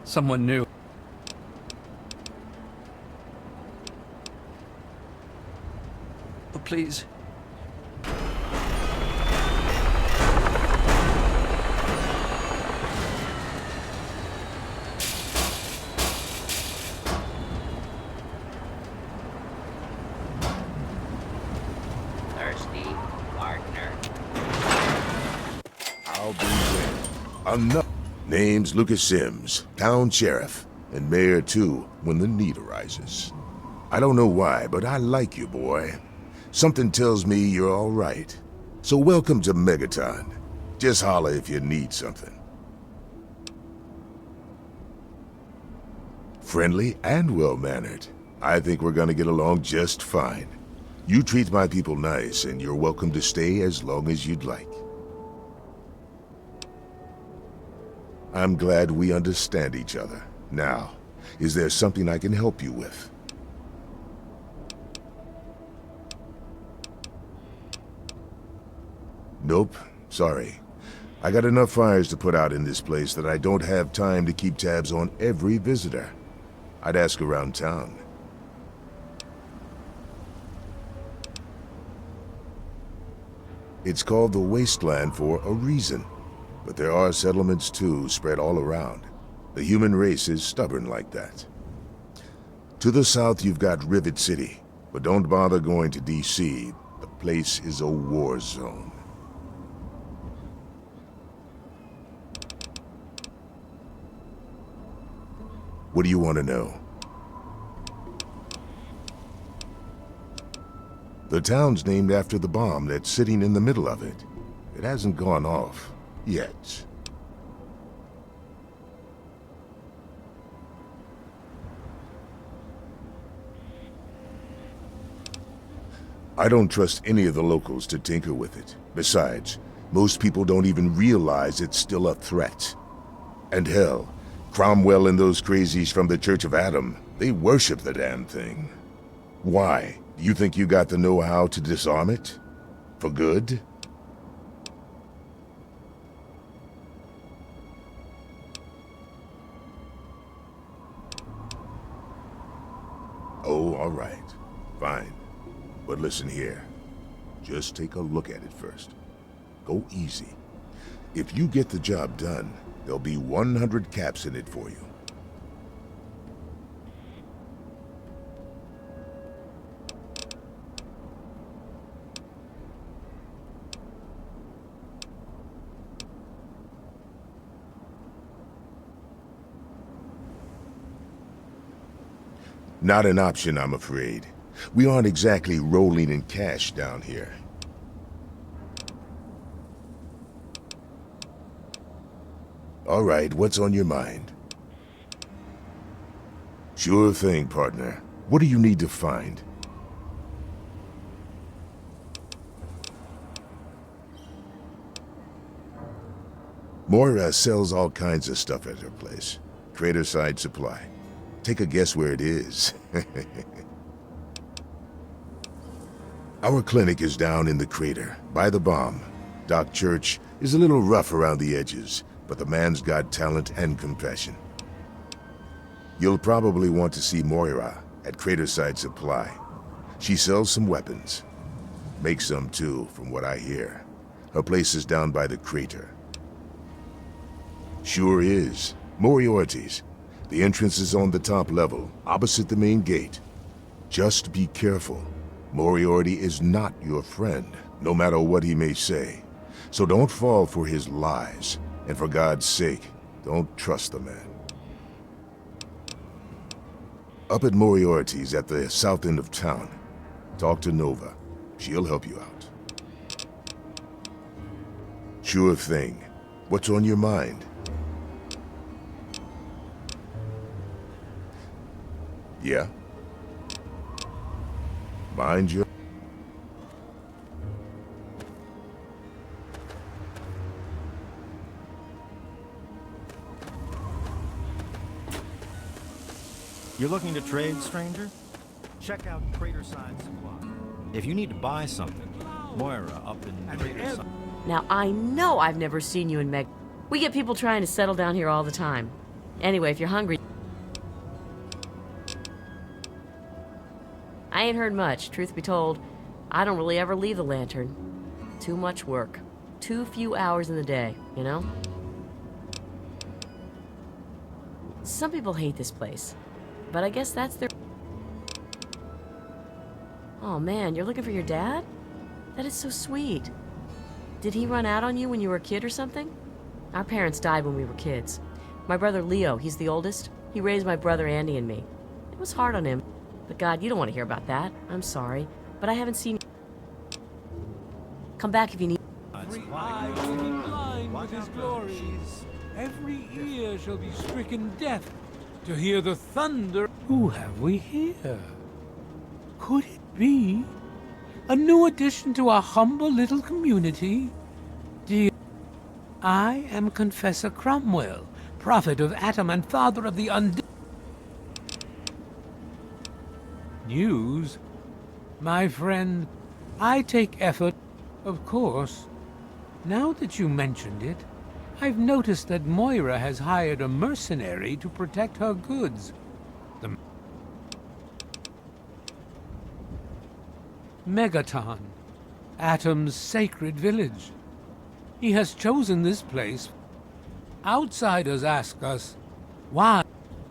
Someone knew. Oh, please. Thirsty, partner. I'll be there. Name's Lucas Sims, town sheriff, and mayor too, when the need arises. I don't know why, but I like you, boy. Something tells me you're all right. So welcome to Megaton. Just holler if you need something. Friendly and well-mannered. I think we're gonna get along just fine. You treat my people nice, and you're welcome to stay as long as you'd like. I'm glad we understand each other. Now, is there something I can help you with? Nope, sorry. I got enough fires to put out in this place that I don't have time to keep tabs on every visitor. I'd ask around town. It's called the Wasteland for a reason. But there are settlements too, spread all around. The human race is stubborn like that. To the south you've got Rivet City, but don't bother going to DC. The place is a war zone. What do you want to know? The town's named after the bomb that's sitting in the middle of it. It hasn't gone off. Yet. I don't trust any of the locals to tinker with it. Besides, most people don't even realize it's still a threat. And hell, Cromwell and those crazies from the Church of Atom, they worship the damn thing. Why? Do you think you got the know-how to disarm it? For good? Oh, all right. Fine. But listen here. Just take a look at it first. Go easy. If you get the job done, there'll be 100 caps in it for you. Not an option, I'm afraid. We aren't exactly rolling in cash down here. All right, what's on your mind? Sure thing, partner. What do you need to find? Moira sells all kinds of stuff at her place. Craterside Supply. Take a guess where it is. Our clinic is down in the crater, by the bomb. Doc Church is a little rough around the edges, but the man's got talent and compassion. You'll probably want to see Moira at Craterside Supply. She sells some weapons. Makes some too, from what I hear. Her place is down by the crater. Sure is. Moriarty's. The entrance is on the top level, opposite the main gate. Just be careful. Moriarty is not your friend, no matter what he may say. So don't fall for his lies. And for God's sake, don't trust the man. Up at Moriarty's at the south end of town. Talk to Nova. She'll help you out. Sure thing. What's on your mind? Yeah? Mind your... You're looking to trade, stranger? Check out Craterside Supply. If you need to buy something, Moira up in Craterside. Now, I know I've never seen you in Meg. We get people trying to settle down here all the time. Anyway, if you're hungry... I ain't heard much. Truth be told, I don't really ever leave the lantern. Too much work. Too few hours in the day, you know? Some people hate this place, but I guess that's their... Oh man, you're looking for your dad? That is so sweet. Did he run out on you when you were a kid or something? Our parents died when we were kids. My brother Leo, he's the oldest. He raised my brother Andy and me. It was hard on him. But God, you don't want to hear about that. I'm sorry, but I haven't seen... Come back if you need... Every eye will be blind with his glories. Every ear shall be stricken deaf to hear the thunder. Who have we here? Could it be a new addition to our humble little community? Dear, I am Confessor Cromwell, prophet of Atom and father of the undead. News? My friend, I take effort, of course. Now that you mentioned it, I've noticed that Moira has hired a mercenary to protect her goods. The Megaton, Atom's sacred village. He has chosen this place. Outsiders ask us, why?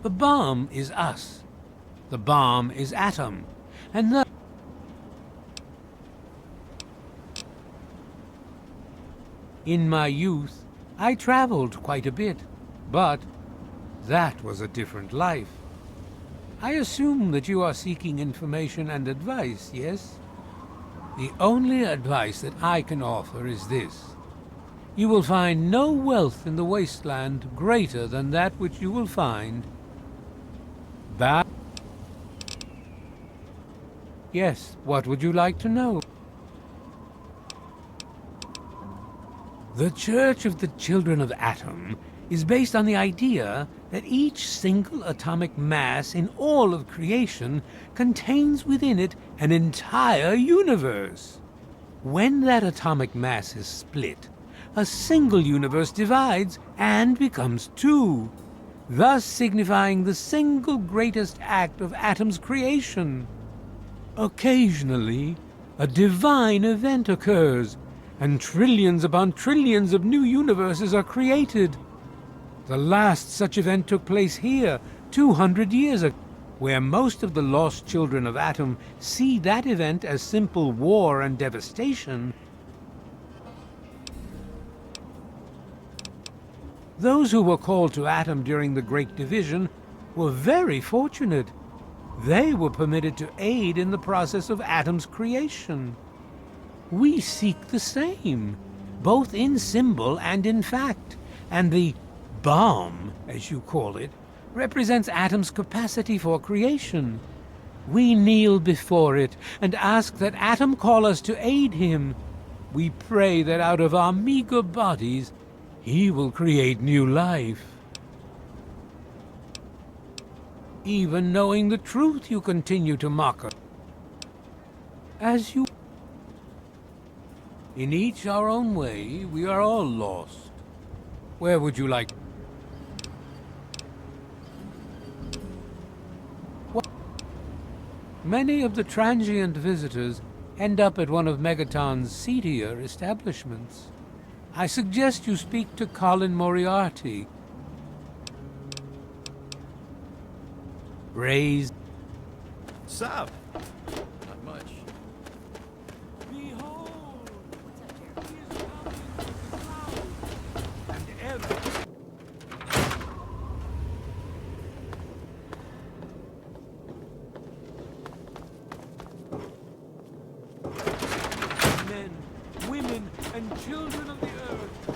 The bomb is us. The bomb is Atom, and the... In my youth, I traveled quite a bit, but that was a different life. I assume that you are seeking information and advice, yes? The only advice that I can offer is this. You will find no wealth in the wasteland greater than that which you will find back. Yes, what would you like to know? The Church of the Children of Atom is based on the idea that each single atomic mass in all of creation contains within it an entire universe. When that atomic mass is split, a single universe divides and becomes two, thus signifying the single greatest act of atom's creation. Occasionally, a divine event occurs, and trillions upon trillions of new universes are created. The last such event took place here 200 years ago, where most of the lost children of Atom see that event as simple war and devastation. Those who were called to Atom during the Great Division were very fortunate. They were permitted to aid in the process of Atom's creation. We seek the same, both in symbol and in fact, and the bomb, as you call it, represents Atom's capacity for creation. We kneel before it and ask that Atom call us to aid him. We pray that out of our meager bodies, he will create new life. Even knowing the truth, you continue to mock us. As you... In each our own way, we are all lost. Where would you like... Many of the transient visitors end up at one of Megaton's seedier establishments. I suggest you speak to Colin Moriarty. Raised... Sup? Not much. Behold! He is coming through the clouds, and ever... Men, women, and children of the earth.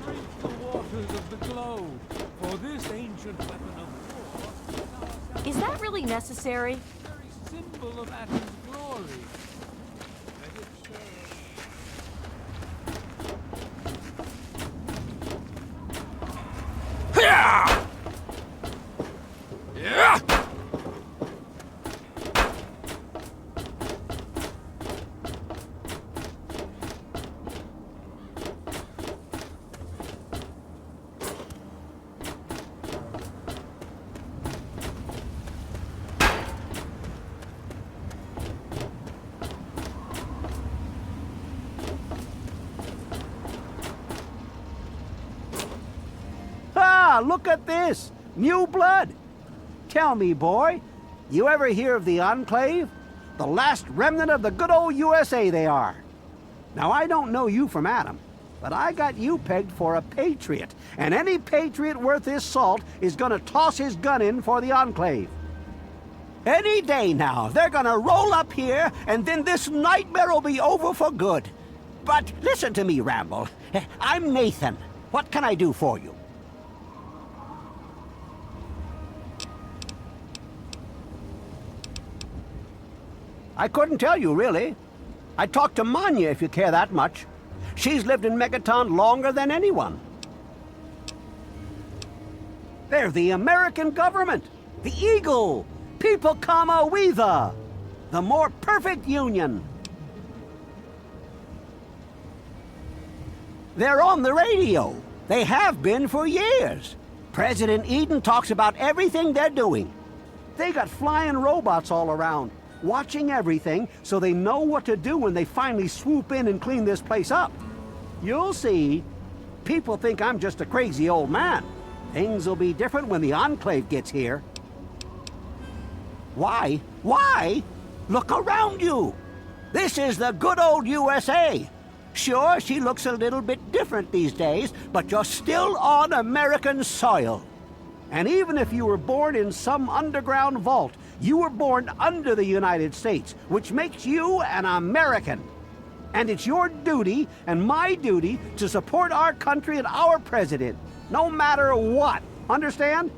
Drink the waters of the globe, for this ancient weapon of war Is that really necessary? is the very symbol of Atom's glory. Let it serve. Yeah! Ah, look at this! New blood! Tell me, boy, you ever hear of the Enclave? The last remnant of the good old USA they are. Now, I don't know you from Adam, but I got you pegged for a patriot, and any patriot worth his salt is gonna toss his gun in for the Enclave. Any day now, they're gonna roll up here, and then this nightmare will be over for good. But listen to me, Ramble. I'm Nathan. What can I do for you? I couldn't tell you, really. I talked to Manya, if you care that much. She's lived in Megaton longer than anyone. They're the American government, the Eagle, People Kama Weather, the more perfect union. They're on the radio. They have been for years. President Eden talks about everything they're doing. They got flying robots all around, watching everything so they know what to do when they finally swoop in and clean this place up. You'll see. People think I'm just a crazy old man. Things will be different when the Enclave gets here. Why? Why? Look around you. This is the good old USA. Sure, she looks a little bit different these days, but you're still on American soil. And even if you were born in some underground vault, you were born under the United States, which makes you an American. And it's your duty and my duty to support our country and our president. no matter what. Understand?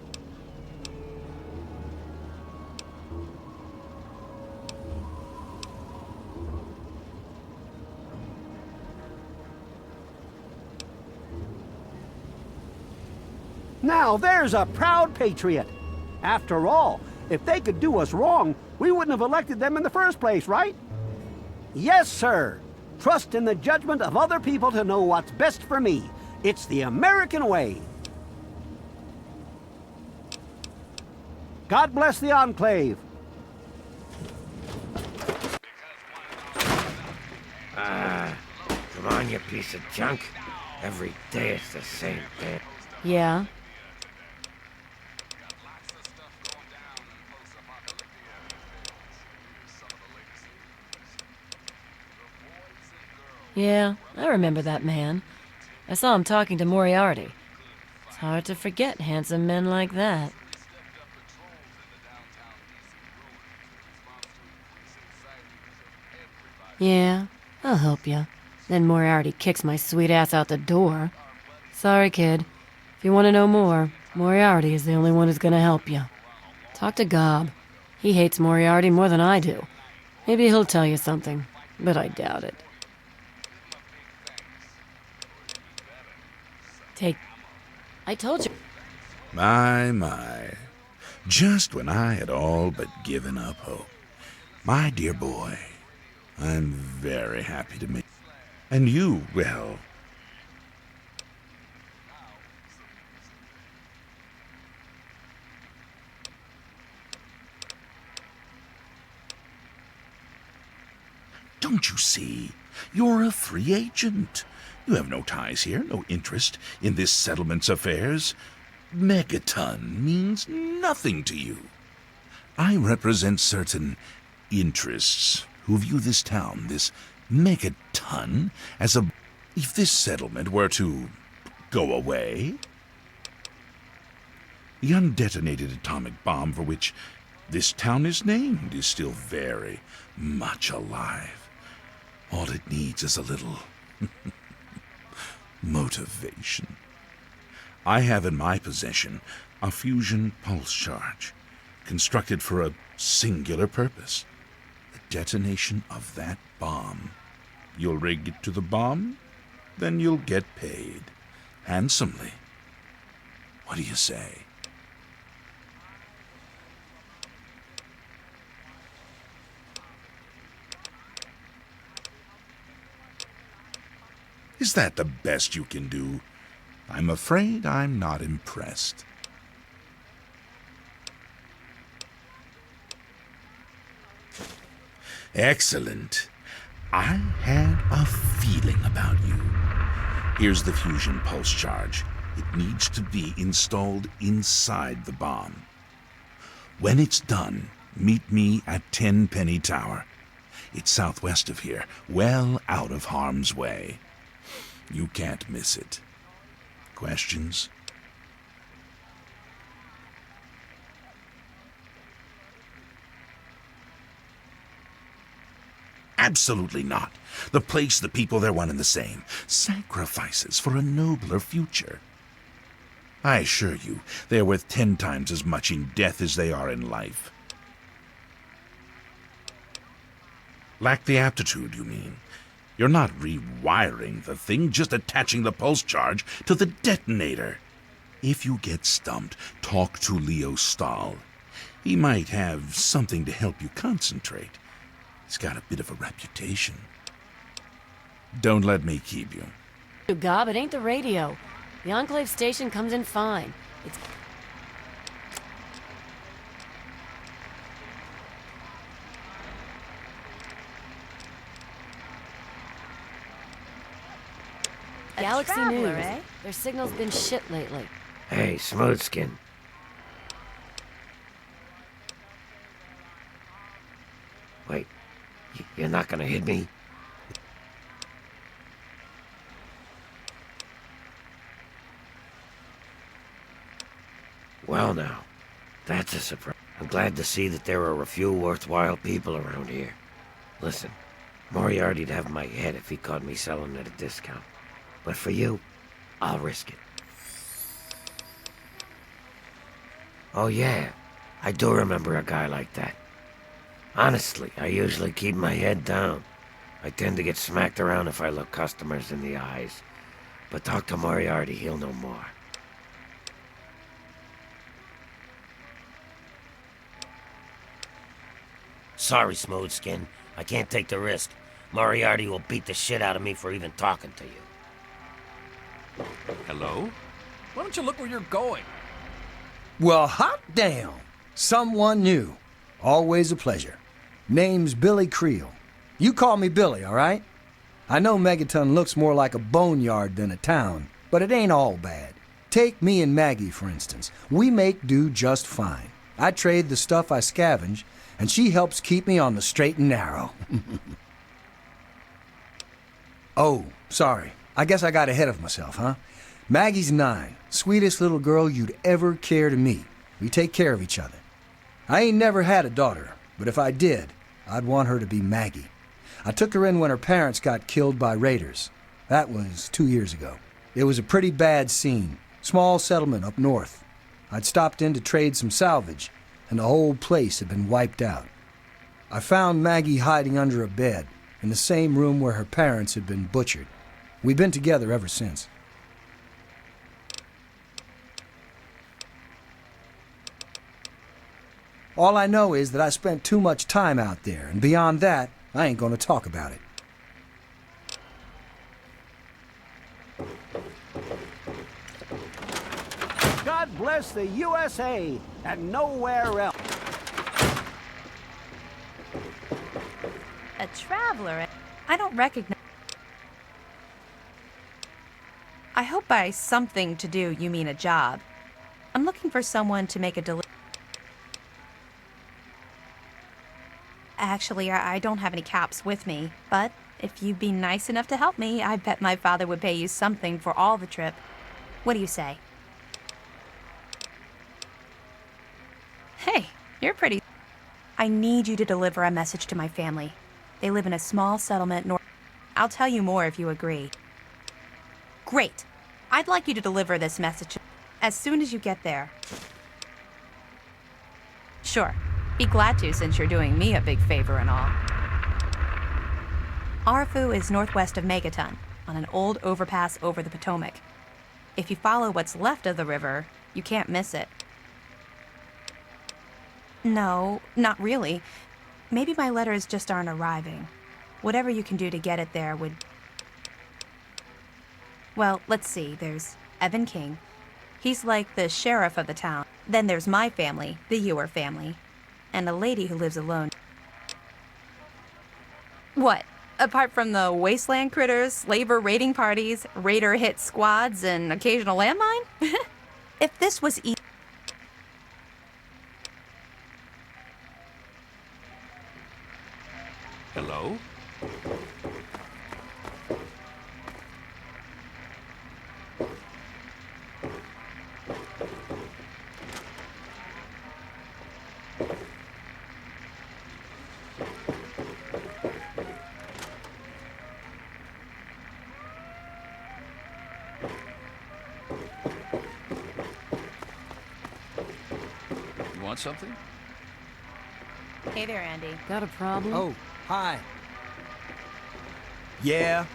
Now there's a proud patriot. After all, if they could do us wrong, we wouldn't have elected them in the first place, right? Yes, sir. Trust in the judgment of other people to know what's best for me. It's the American way. God bless the Enclave. Come on, you piece of junk. Every day it's the same thing. Yeah? Yeah, I remember that man. I saw him talking to Moriarty. It's hard to forget handsome men like that. Yeah, I'll help you. Then Moriarty kicks my sweet ass out the door. Sorry, kid. If you want to know more, Moriarty is the only one who's gonna help you. Talk to Gob. He hates Moriarty more than I do. Maybe he'll tell you something, but I doubt it. I told you. My. Just when I had all but given up hope. My dear boy, I'm very happy to meet you. And you, well... Don't you see? You're a free agent. You have no ties here, no interest in this settlement's affairs. Megaton means nothing to you. I represent certain interests who view this town, this Megaton, as a... If this settlement were to go away, the undetonated atomic bomb for which this town is named is still very much alive. All it needs is a little... motivation. I have in my possession a fusion pulse charge, constructed for a singular purpose. The detonation of that bomb. You'll rig it to the bomb, then you'll get paid. Handsomely. What do you say? Is that the best you can do? I'm afraid I'm not impressed. Excellent. I had a feeling about you. Here's the fusion pulse charge. It needs to be installed inside the bomb. When it's done, meet me at Tenpenny Tower. It's southwest of here, well out of harm's way. You can't miss it. Questions? Absolutely not. The place, the people, they're one and the same. Sacrifices for a nobler future. I assure you, they're worth 10 times as much in death as they are in life. Lack the aptitude, you mean? You're not rewiring the thing, just attaching the pulse charge to the detonator. If you get stumped, talk to Leo Stahl. He might have something to help you concentrate. He's got a bit of a reputation. Don't let me keep you. Gob, it ain't the radio. The Enclave station comes in fine. It's... Galaxy traveler, News. eh? Their signal's been shit lately. Hey, Smoothskin. Wait, you're not gonna hit me? Well now, that's a surprise. I'm glad to see that there are a few worthwhile people around here. Listen, Moriarty'd have my head if he caught me selling at a discount. But for you, I'll risk it. Oh, yeah. I do remember a guy like that. Honestly, I usually keep my head down. I tend to get smacked around if I look customers in the eyes. But talk to Moriarty, he'll know more. Sorry, Smoothskin. I can't take the risk. Moriarty will beat the shit out of me for even talking to you. Hello? Why don't you look where you're going? Well, hot damn! Someone new. Always a pleasure. Name's Billy Creel. You call me Billy, all right? I know Megaton looks more like a boneyard than a town, but it ain't all bad. Take me and Maggie, for instance. We make do just fine. I trade the stuff I scavenge, and she helps keep me on the straight and narrow. Oh, sorry. I guess I got ahead of myself, huh? Maggie's 9. Sweetest little girl you'd ever care to meet. We take care of each other. I ain't never had a daughter, but if I did, I'd want her to be Maggie. I took her in when her parents got killed by raiders. That was 2 years ago. It was a pretty bad scene. Small settlement up north. I'd stopped in to trade some salvage, and the whole place had been wiped out. I found Maggie hiding under a bed, in the same room where her parents had been butchered. We've been together ever since. All I know is that I spent too much time out there, and beyond that, I ain't gonna talk about it. God bless the USA and nowhere else. A traveler? I don't recognize... I hope by something to do you mean a job. I'm looking for someone to make a delivery. Actually, I don't have any caps with me, but if you'd be nice enough to help me, I bet my father would pay you something for all the trip. What do you say? Hey, you're pretty... I need you to deliver a message to my family. They live in a small settlement north... I'll tell you more if you agree. Great. I'd like you to deliver this message as soon as you get there. Sure. Be glad to, since you're doing me a big favor and all. Arfu is northwest of Megaton, on an old overpass over the Potomac. If you follow what's left of the river, you can't miss it. No, not really. Maybe my letters just aren't arriving. Whatever you can do to get it there would... Well, let's see. There's Evan King. He's like the sheriff of the town. Then there's my family, the Ewer family. And a lady who lives alone. What? Apart from the wasteland critters, slaver raiding parties, raider hit squads, and occasional landmine? If this was Hello? You want something? Hey there, Andy. Got a problem? Oh, hi. Yeah.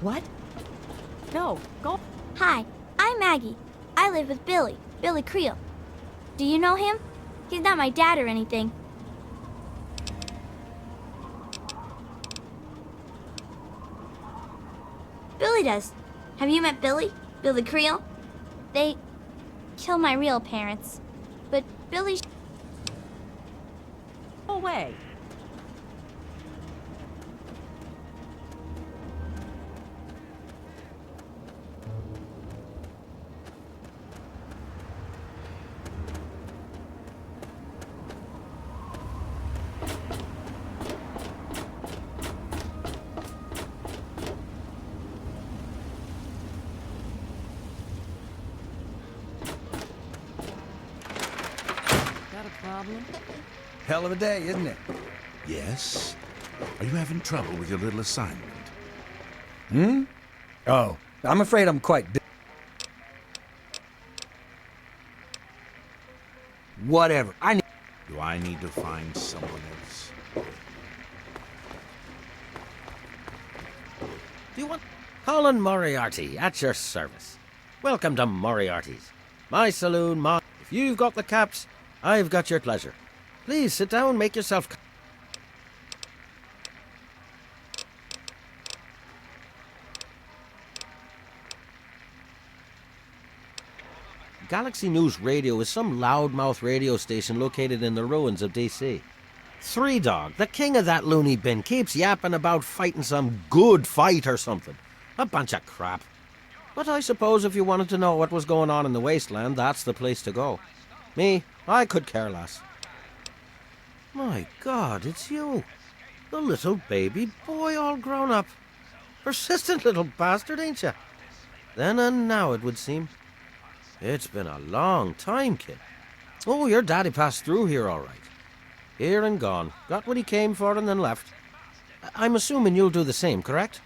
What? No, go. Hi, I'm Maggie. I live with Billy Creel. Do you know him? He's not my dad or anything. Billy does. Have you met Billy Creel? They killed my real parents. But Billy... No way. problem? Hell of a day, isn't it? Yes? Are you having trouble with your little assignment? Hmm? Oh, I'm afraid I'm quite Whatever. Do I need to find someone else? Do you want... Colin Moriarty, at your service. Welcome to Moriarty's. My saloon, If you've got the caps, I've got your pleasure. Please sit down, make yourself... Galaxy News Radio is some loudmouth radio station located in the ruins of D.C. Three Dog, the king of that loony bin, keeps yapping about fighting some good fight or something. A bunch of crap. But I suppose if you wanted to know what was going on in the wasteland, that's the place to go. Me, I could care less. My God, it's you. The little baby boy all grown up. Persistent little bastard, ain't you? Then and now, it would seem. It's been a long time, kid. Oh, your daddy passed through here all right. Here and gone. Got what he came for and then left. I'm assuming you'll do the same, correct?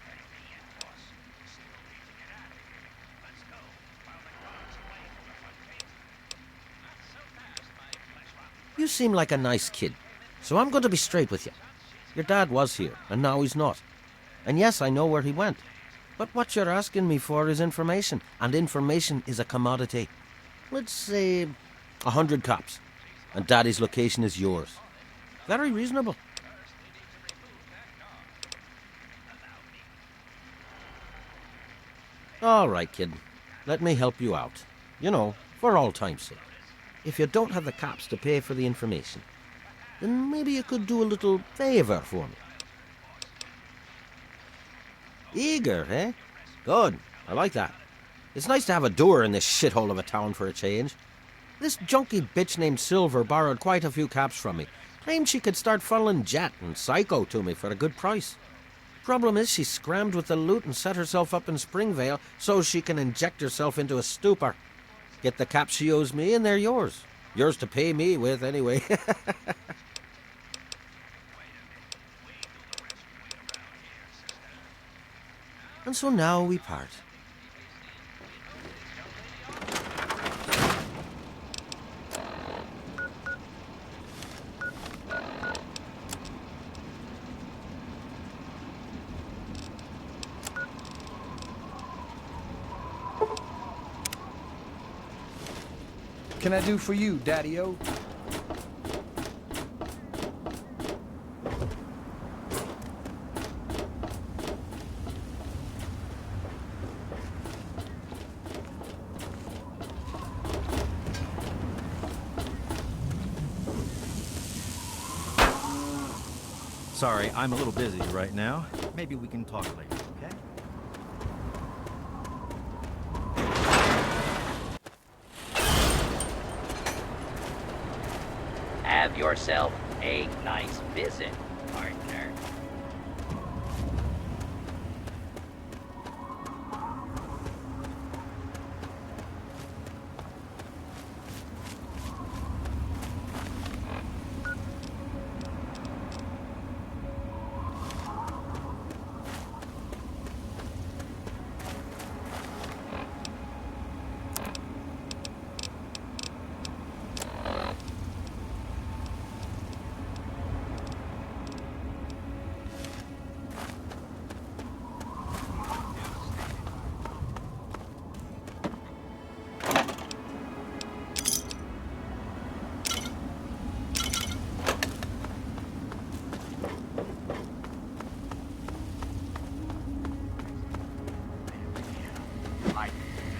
You seem like a nice kid, so I'm going to be straight with you. Your dad was here, and now he's not. And yes, I know where he went. But what you're asking me for is information, and information is a commodity. Let's say 100 cops, and Daddy's location is yours. Very reasonable. All right, kid. Let me help you out. You know, for all time's sake. If you don't have the cops to pay for the information, then maybe you could do a little favor for me. Eager, eh? Good. I like that. It's nice to have a doer in this shithole of a town for a change. This junky bitch named Silver borrowed quite a few caps from me. Claimed she could start funneling Jet and Psycho to me for a good price. Problem is, she scrammed with the loot and set herself up in Springvale so she can inject herself into a stupor. Get the caps she owes me and they're yours. Yours to pay me with, anyway. And so now we part. Can I do for you, Daddy-O? Sorry, I'm a little busy right now. Maybe we can talk later, okay? Have yourself a nice visit, partner. Like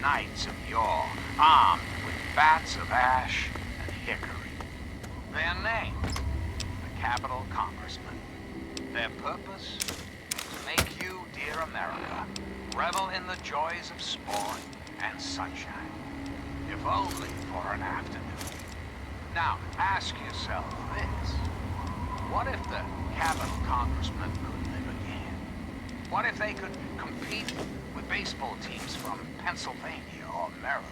knights of yore, armed with bats of ash and hickory. Their name, the Capitol Congressmen. Their purpose, to make you, dear America, revel in the joys of sport and sunshine, if only for an afternoon. Now, ask yourself this. What if the Capitol Congressmen could live again? What if they could compete with baseball teams from Pennsylvania or Maryland?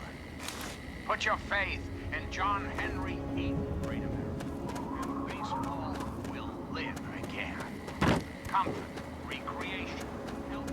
Put your faith in John Henry Eaton, great America. comfort, recreation, health.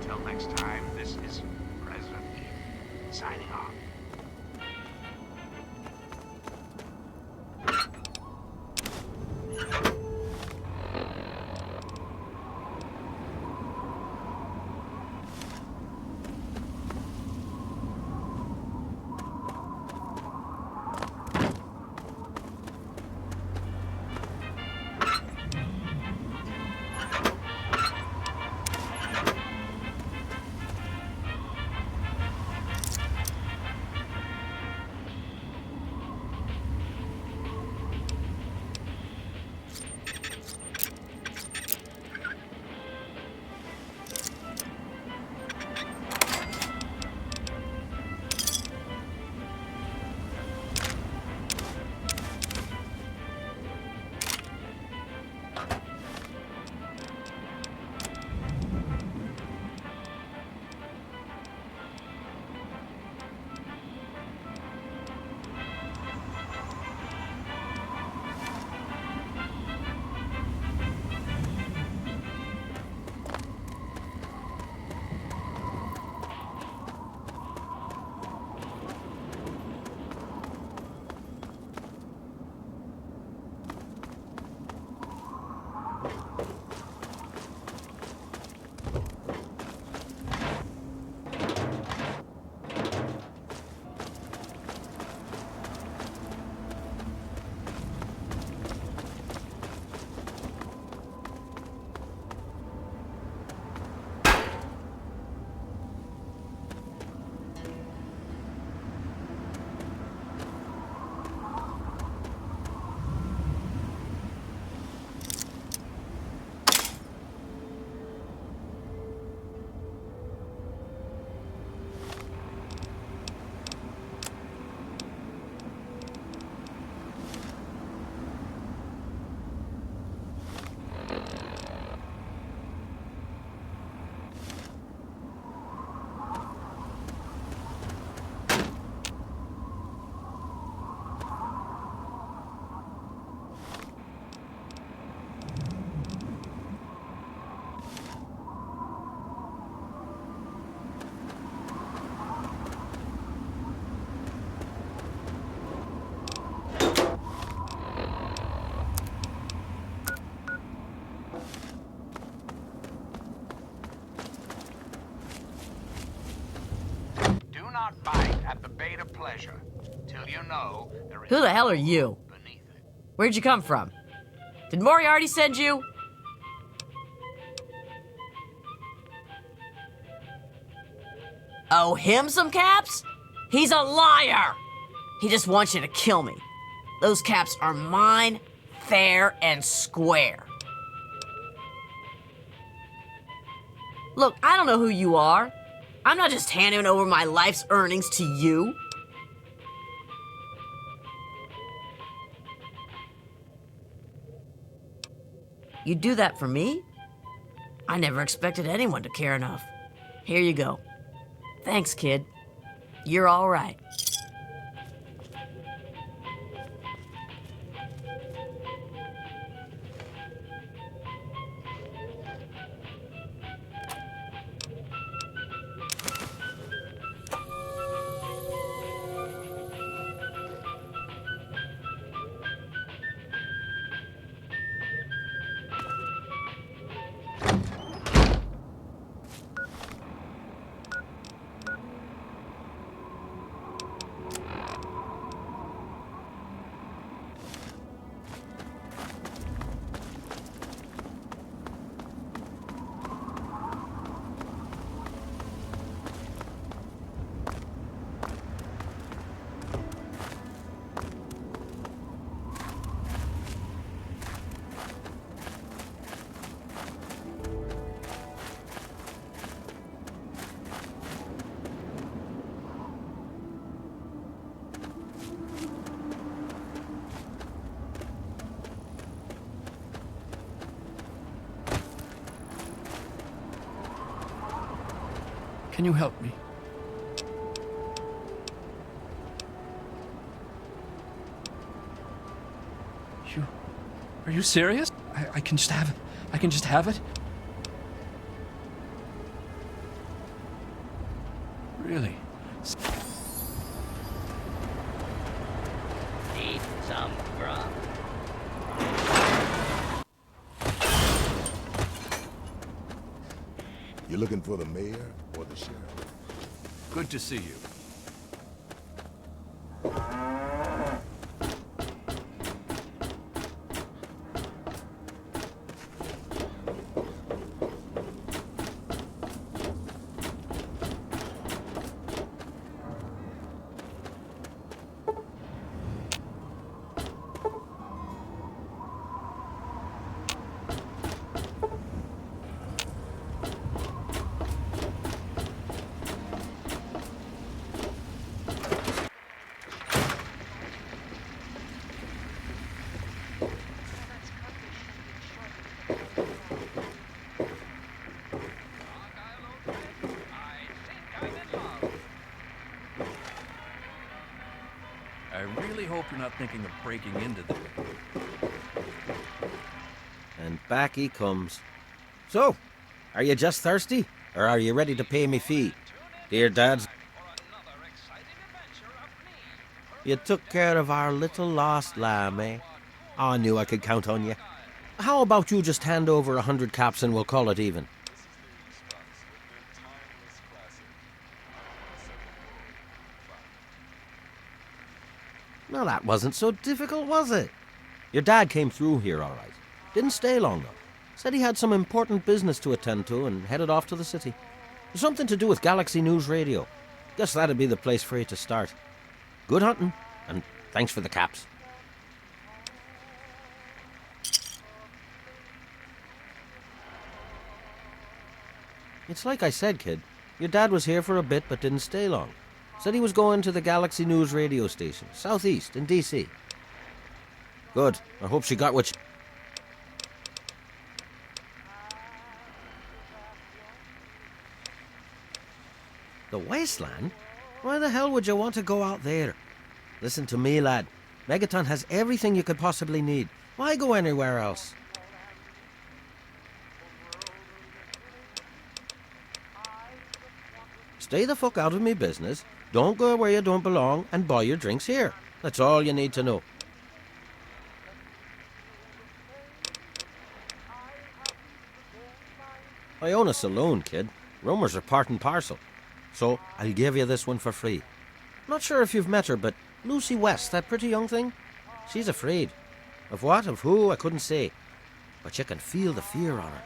Until next time, this is President Eve, signing off. Not bite at the bait of pleasure, till you know there is. Who the hell are you? Where'd you come from? Did Moriarty send you? Oh, him some caps? He's a liar! He just wants you to kill me. Those caps are mine, fair and square. Look, I don't know who you are. I'm not just handing over my life's earnings to you. You'd do that for me? I never expected anyone to care enough. Here you go. Thanks, kid. You're all right. Can you help me? Are you serious? I can just have it. I can just have it? Really? Need some grub? You looking for the mayor or the sheriff? Good to see you. I really hope you're not thinking of breaking into them. And back he comes. So, are you just thirsty? Or are you ready to pay me fee? Dear dads, you took care of our little lost lamb, eh? I knew I could count on you. How about you just hand over 100 caps and we'll call it even? Well, that wasn't so difficult, was it? Your dad came through here all right. Didn't stay long, though. Said he had some important business to attend to and headed off to the city. Something to do with Galaxy News Radio. Guess that'd be the place for you to start. Good hunting, and thanks for the caps. It's like I said, kid. Your dad was here for a bit but didn't stay long. Said he was going to the Galaxy News radio station, southeast in D.C. Good. I hope she got what she... The wasteland? Why the hell would you want to go out there? Listen to me, lad. Megaton has everything you could possibly need. Why go anywhere else? Stay the fuck out of me business. Don't go where you don't belong and buy your drinks here. That's all you need to know. I own a saloon, kid. Rumors are part and parcel. So I'll give you this one for free. Not sure if you've met her, but Lucy West, that pretty young thing, she's afraid. Of what, of who, I couldn't say. But you can feel the fear on her.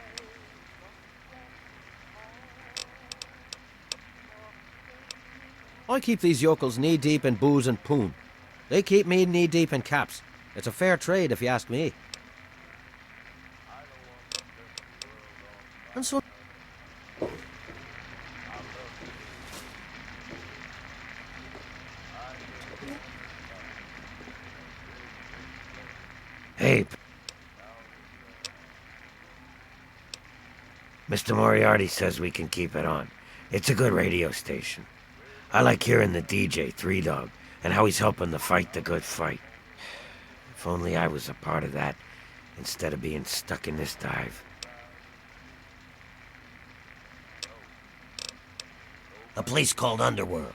I keep these yokels knee-deep in booze and poon. They keep me knee-deep in caps. It's a fair trade, if you ask me. And so... Hey, Mr. Moriarty says we can keep it on. It's a good radio station. I like hearing the DJ, Three Dog, and how he's helping to fight the good fight. If only I was a part of that, instead of being stuck in this dive. A place called Underworld.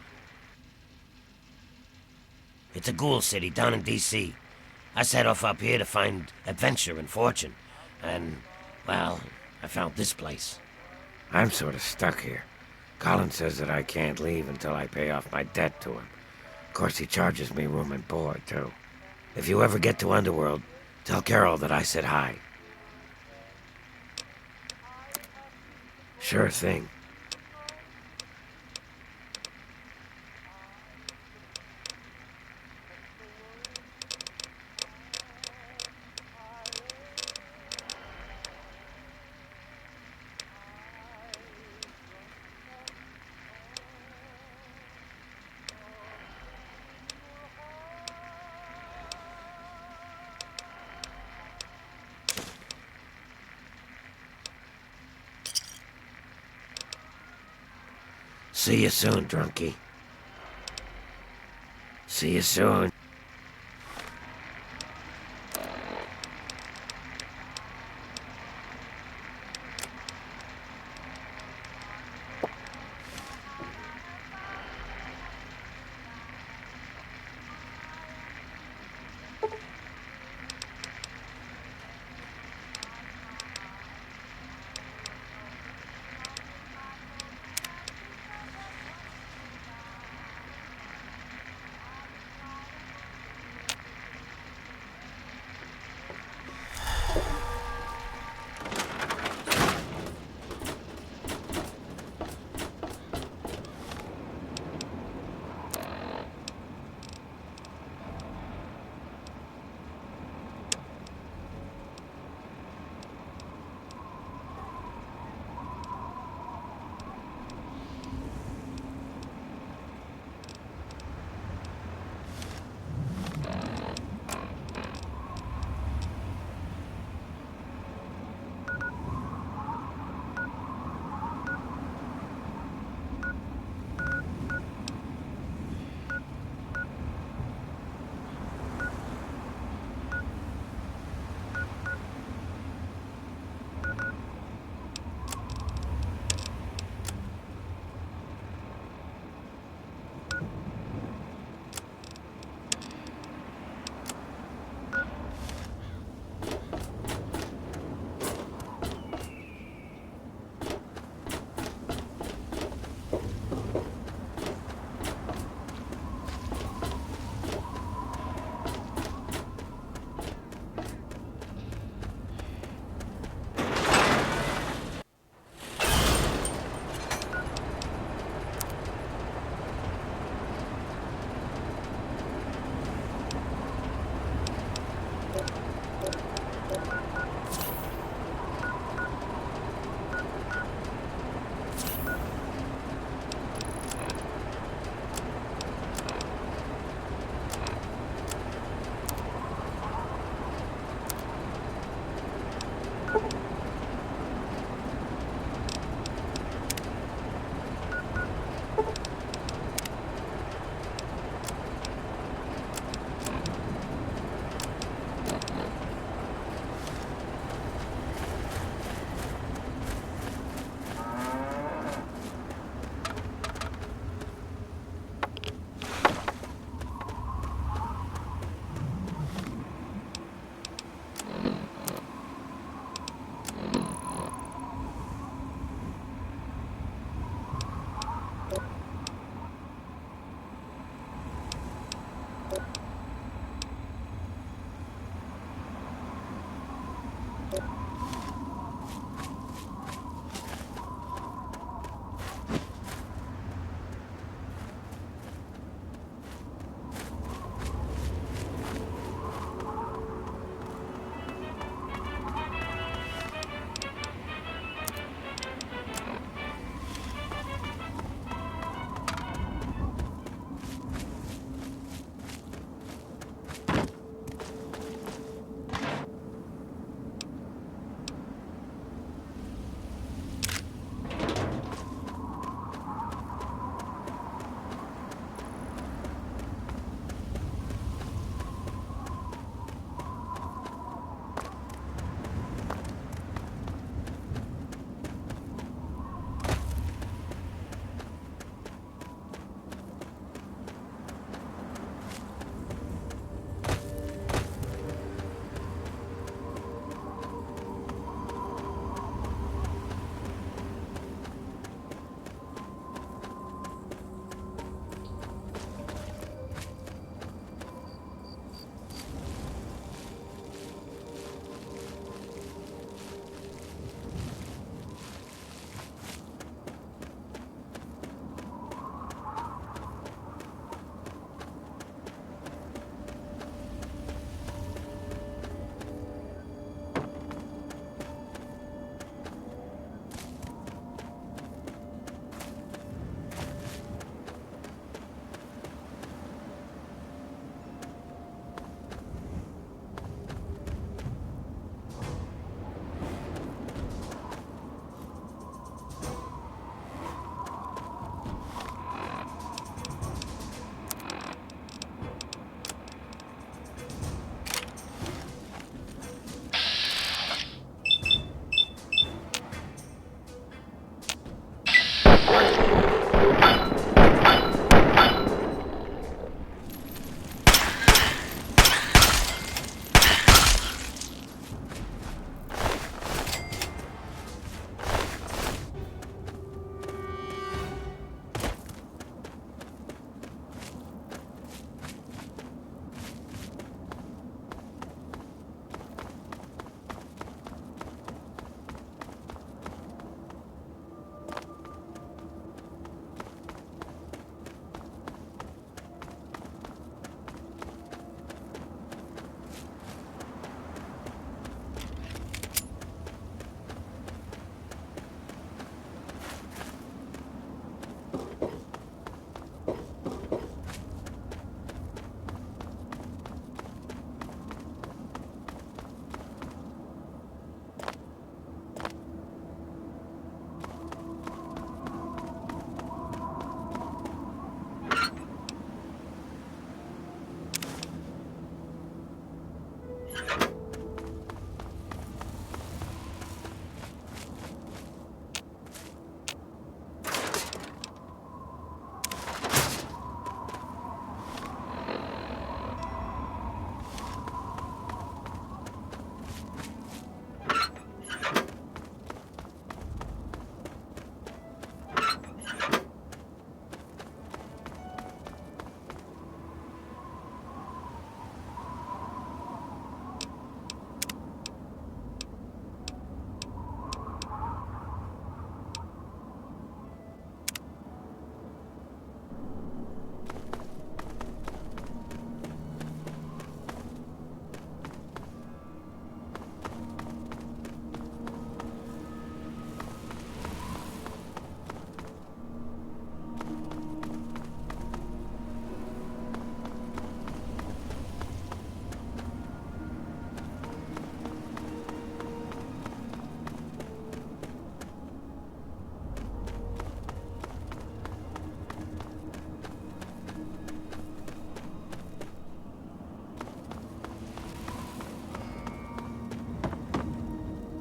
It's a ghoul city down in D.C. I set off up here to find adventure and fortune. And, well, I found this place. I'm sort of stuck here. Colin says that I can't leave until I pay off my debt to him. Of course, he charges me room and board, too. If you ever get to Underworld, tell Carol that I said hi. Sure thing. See you soon, drunkie. See you soon.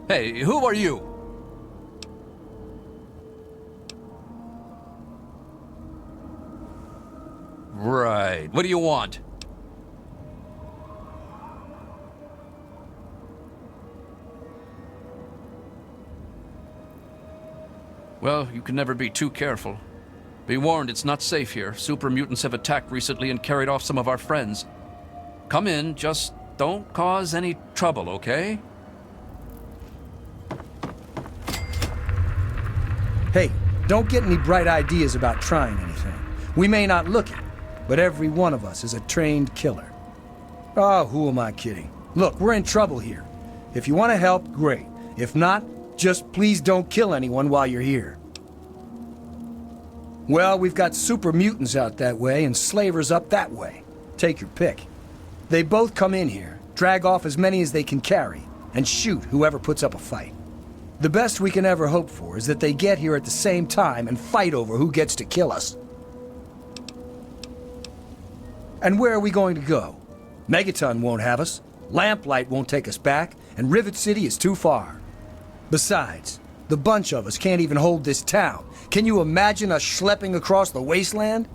Hey, who are you? Right. What do you want? Well, you can never be too careful. Be warned, it's not safe here. Super mutants have attacked recently and carried off some of our friends. Come in, just don't cause any trouble, okay? Hey, don't get any bright ideas about trying anything. We may not look it, but every one of us is a trained killer. Oh, who am I kidding? Look, we're in trouble here. If you want to help, great. If not, just please don't kill anyone while you're here. Well, we've got super mutants out that way and slavers up that way. Take your pick. They both come in here, drag off as many as they can carry, and shoot whoever puts up a fight. The best we can ever hope for is that they get here at the same time and fight over who gets to kill us. And where are we going to go? Megaton won't have us, Lamplight won't take us back, and Rivet City is too far. Besides, the bunch of us can't even hold this town. Can you imagine us schlepping across the wasteland?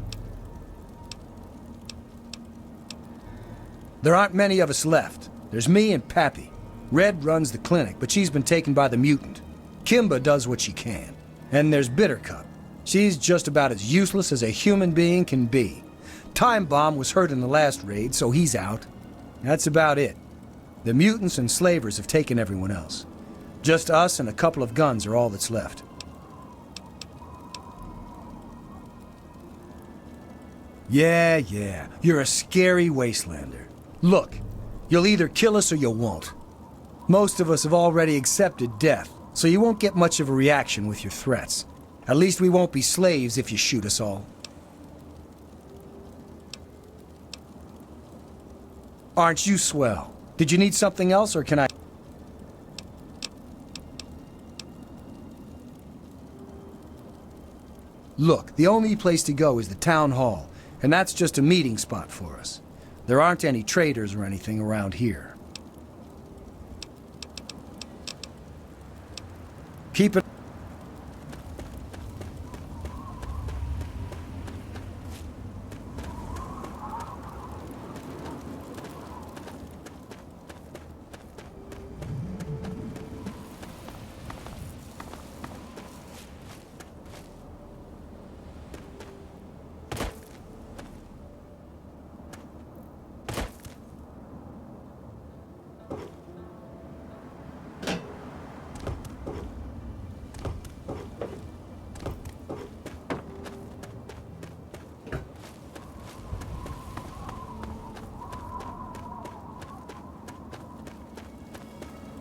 There aren't many of us left. There's me and Pappy. Red runs the clinic, but she's been taken by the mutant. Kimba does what she can. And there's Bittercup. She's just about as useless as a human being can be. Time Bomb was hurt in the last raid, so he's out. That's about it. The mutants and slavers have taken everyone else. Just us and a couple of guns are all that's left. Yeah, you're a scary wastelander. Look, you'll either kill us or you won't. Most of us have already accepted death, so you won't get much of a reaction with your threats. At least we won't be slaves if you shoot us all. Aren't you swell? Did you need something else, or can I... Look, the only place to go is the town hall, and that's just a meeting spot for us. There aren't any traders or anything around here. Keep it...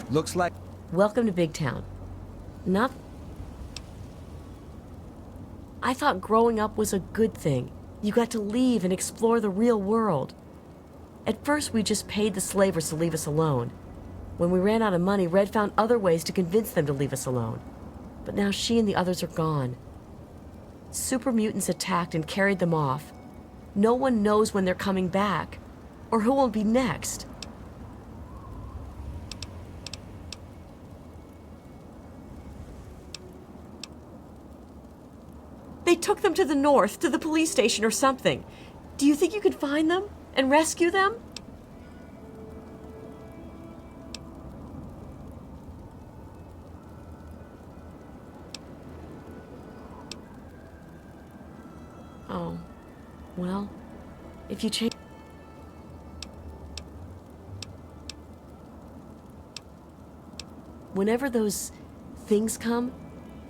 Looks like... Welcome to Big Town. Not... I thought growing up was a good thing. You got to leave and explore the real world. At first, we just paid the slavers to leave us alone. When we ran out of money, Red found other ways to convince them to leave us alone. But now she and the others are gone. Super mutants attacked and carried them off. No one knows when they're coming back, or who will be next. They took them to the north, to the police station or something. Do you think you could find them and rescue them? Oh, well, if you change... Whenever those things come,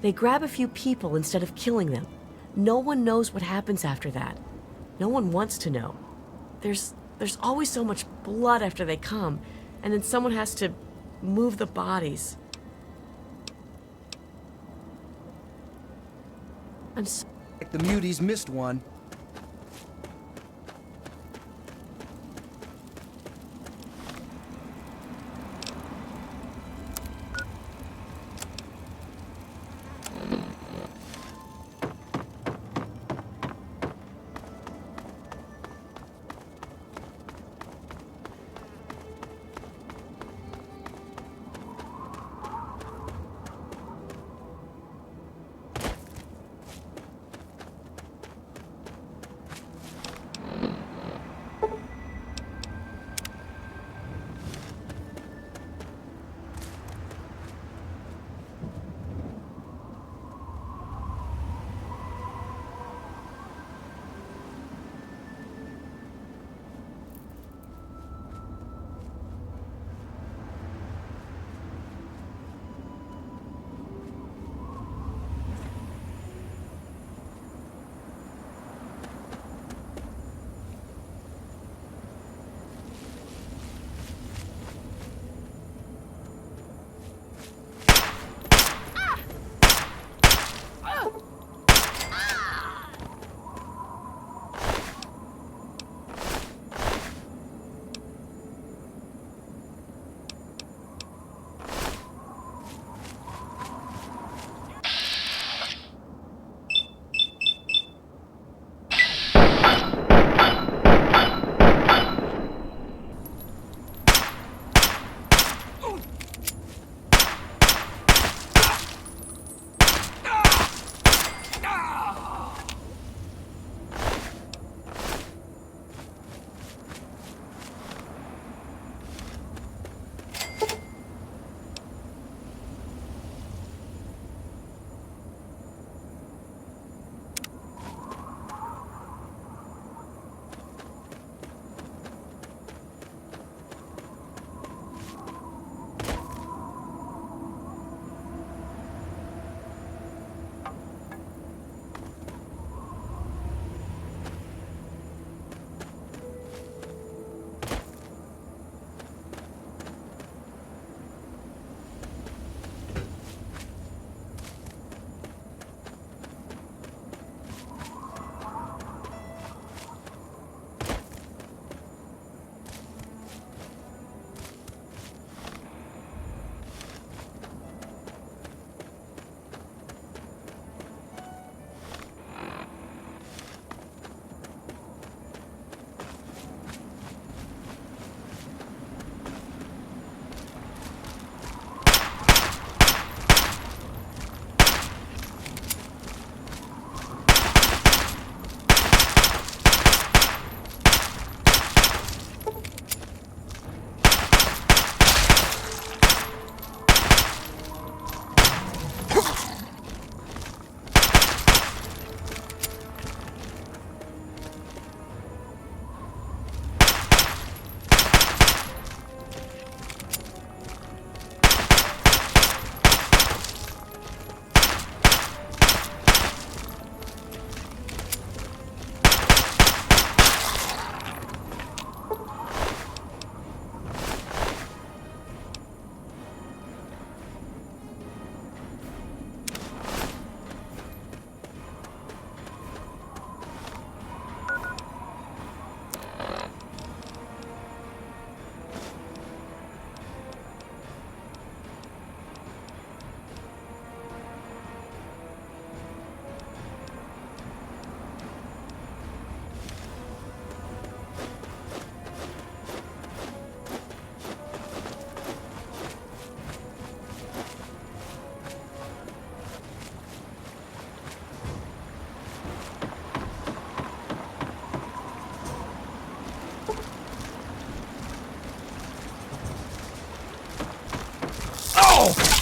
they grab a few people instead of killing them. No one knows what happens after that. No one wants to know. There's always so much blood after they come, and then someone has to move the bodies. I'm so... The muties missed one. Oh!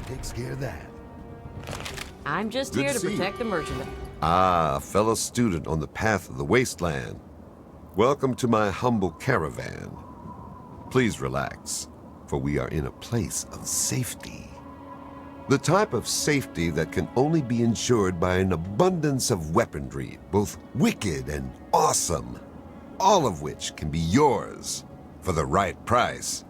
Takes care of that. I'm just Good here to to see you. protect the merchandise. Ah, a fellow student on the path of the wasteland. Welcome to my humble caravan. Please relax, for we are in a place of safety. The type of safety that can only be ensured by an abundance of weaponry, both wicked and awesome, all of which can be yours for the right price.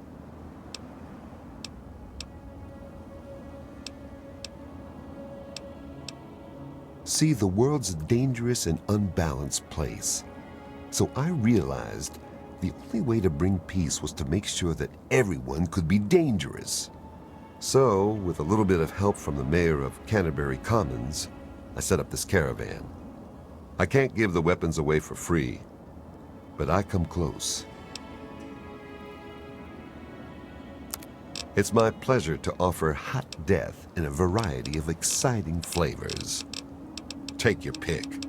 See, the world's a dangerous and unbalanced place. So I realized the only way to bring peace was to make sure that everyone could be dangerous. So, with a little bit of help from the mayor of Canterbury Commons, I set up this caravan. I can't give the weapons away for free, but I come close. It's my pleasure to offer hot death in a variety of exciting flavors. Take your pick.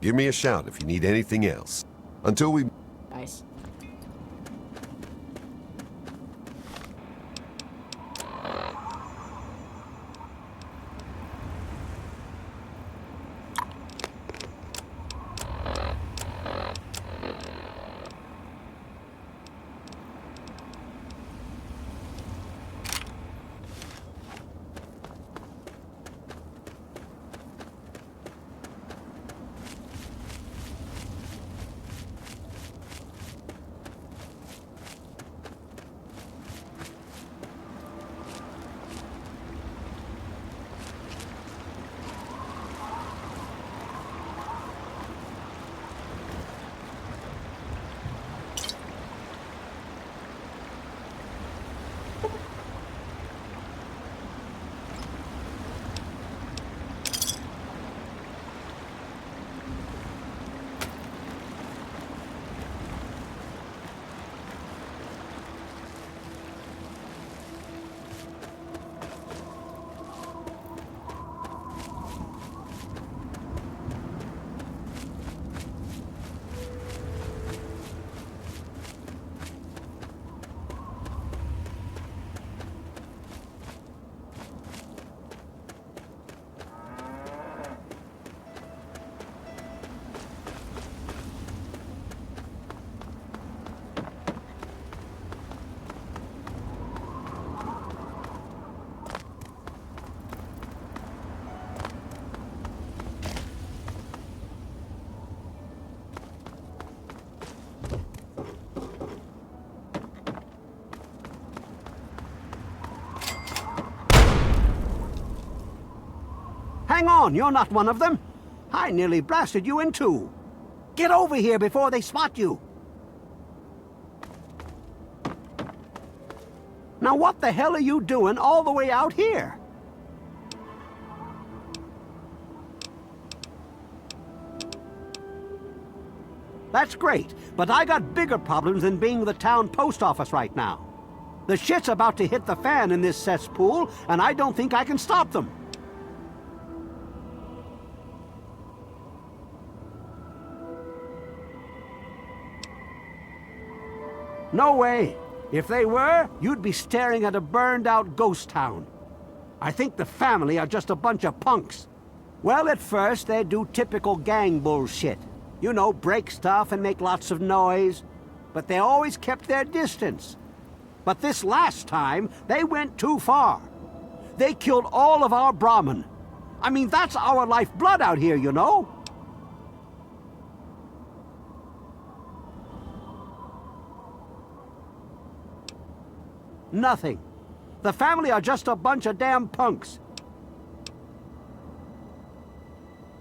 Give me a shout if you need anything else. Until we... Nice. Hang on, you're not one of them. I nearly blasted you in two. Get over here before they spot you. Now what the hell are you doing all the way out here? That's great, but I got bigger problems than being the town post office right now. The shit's about to hit the fan in this cesspool, and I don't think I can stop them. No way. If they were, you'd be staring at a burned-out ghost town. I think the family are just a bunch of punks. Well, at first, they do typical gang bullshit. You know, break stuff and make lots of noise. But they always kept their distance. But this last time, they went too far. They killed all of our Brahmin. I mean, that's our lifeblood out here, you know? Nothing. The family are just a bunch of damn punks.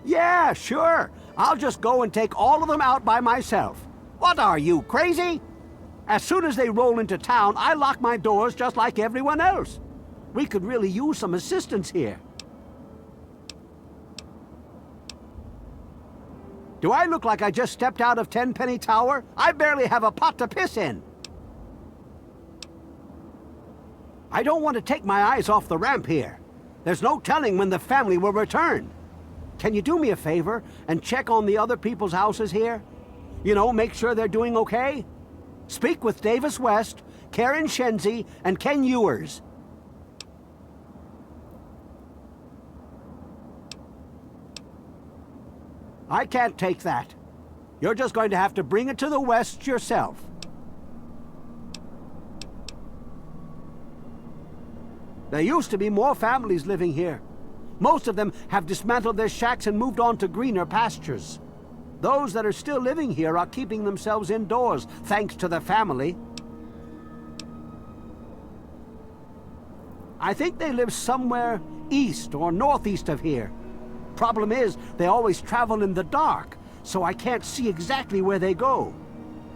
Yeah, sure. I'll just go and take all of them out by myself. What are you, crazy? As soon as they roll into town, I lock my doors just like everyone else. We could really use some assistance here. Do I look like I just stepped out of Tenpenny Tower? I barely have a pot to piss in. I don't want to take my eyes off the ramp here. There's no telling when the family will return. Can you do me a favor and check on the other people's houses here? You know, make sure they're doing okay? Speak with Davis West, Karen Shenzi, and Ken Ewers. I can't take that. You're just going to have to bring it to the West yourself. There used to be more families living here. Most of them have dismantled their shacks and moved on to greener pastures. Those that are still living here are keeping themselves indoors, thanks to the family. I think they live somewhere east or northeast of here. Problem is, they always travel in the dark, so I can't see exactly where they go.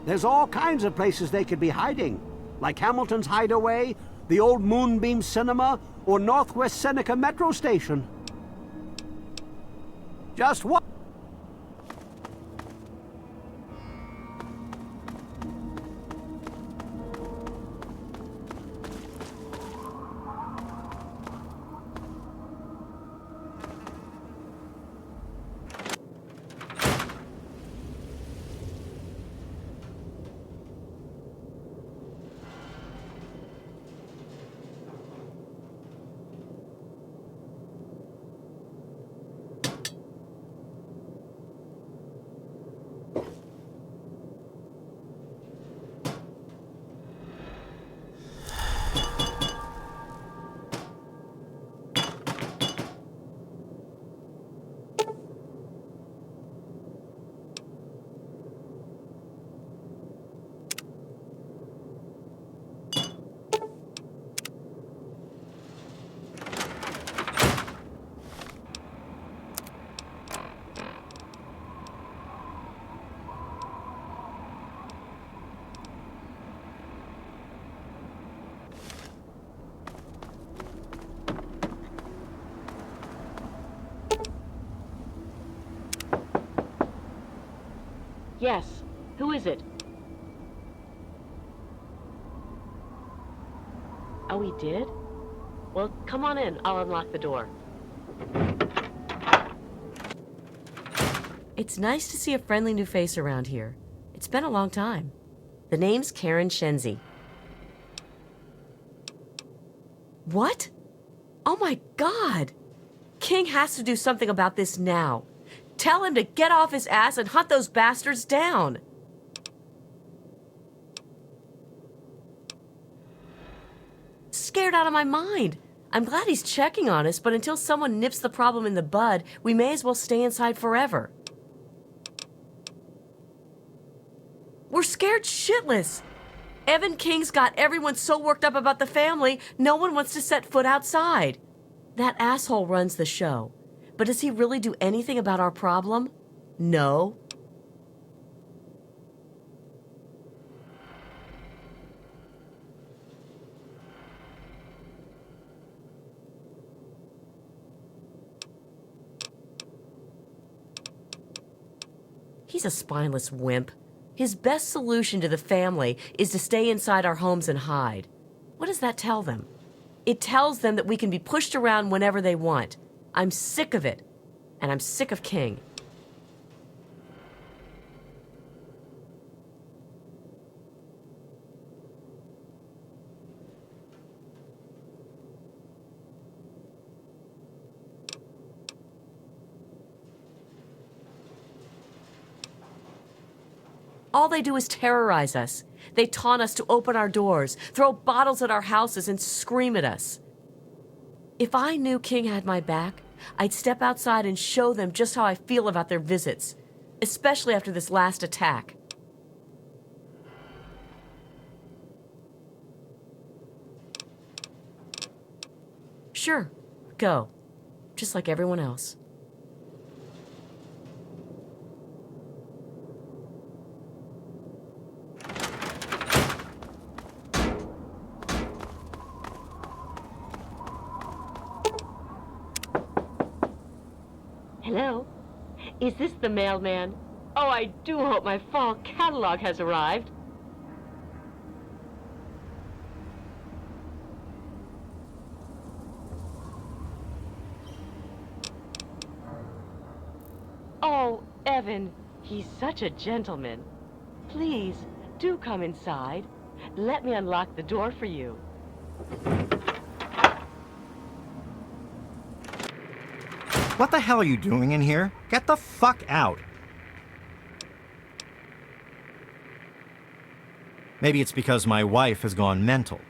There's all kinds of places they could be hiding, like Hamilton's Hideaway, the old Moonbeam Cinema, or Northwest Seneca Metro Station. Just what? Yes. Who is it? Oh, he did? Well, come on in. I'll unlock the door. It's nice to see a friendly new face around here. It's been a long time. The name's Karen Shenzi. What? Oh my God! King has to do something about this now. Tell him to get off his ass and hunt those bastards down. Scared out of my mind. I'm glad he's checking on us, but until someone nips the problem in the bud, we may as well stay inside forever. We're scared shitless. Evan King's got everyone so worked up about the family, no one wants to set foot outside. That asshole runs the show. But does he really do anything about our problem? No. He's a spineless wimp. His best solution to the family is to stay inside our homes and hide. What does that tell them? It tells them that we can be pushed around whenever they want. I'm sick of it. And I'm sick of King. All they do is terrorize us. They taunt us to open our doors, throw bottles at our houses, and scream at us. If I knew King had my back, I'd step outside and show them just how I feel about their visits, especially after this last attack. Sure, go. Just like everyone else. Hello? Is this the mailman? Oh, I do hope my fall catalog has arrived. Oh, Evan, he's such a gentleman. Please, do come inside. Let me unlock the door for you. What the hell are you doing in here? Get the fuck out. Maybe it's because my wife has gone mental.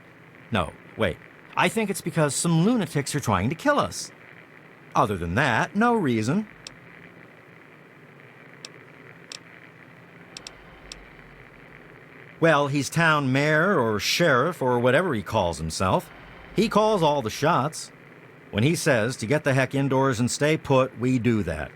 No, wait. I think it's because some lunatics are trying to kill us. Other than that, no reason. Well, he's town mayor or sheriff or whatever he calls himself. He calls all the shots. When he says to get the heck indoors and stay put, we do that.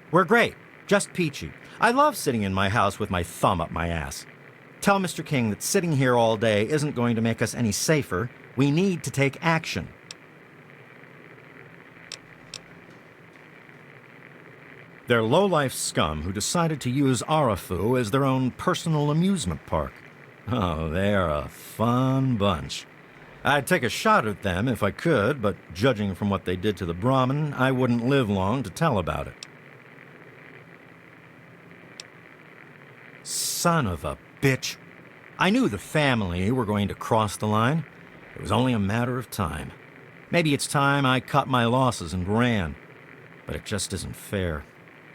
We're great. Just peachy. I love sitting in my house with my thumb up my ass. Tell Mr. King that sitting here all day isn't going to make us any safer. We need to take action. They're low-life scum who decided to use Arafu as their own personal amusement park. Oh, they are a fun bunch. I'd take a shot at them if I could, but judging from what they did to the Brahmin, I wouldn't live long to tell about it. Son of a bitch. I knew the family were going to cross the line. It was only a matter of time. Maybe it's time I cut my losses and ran. But it just isn't fair.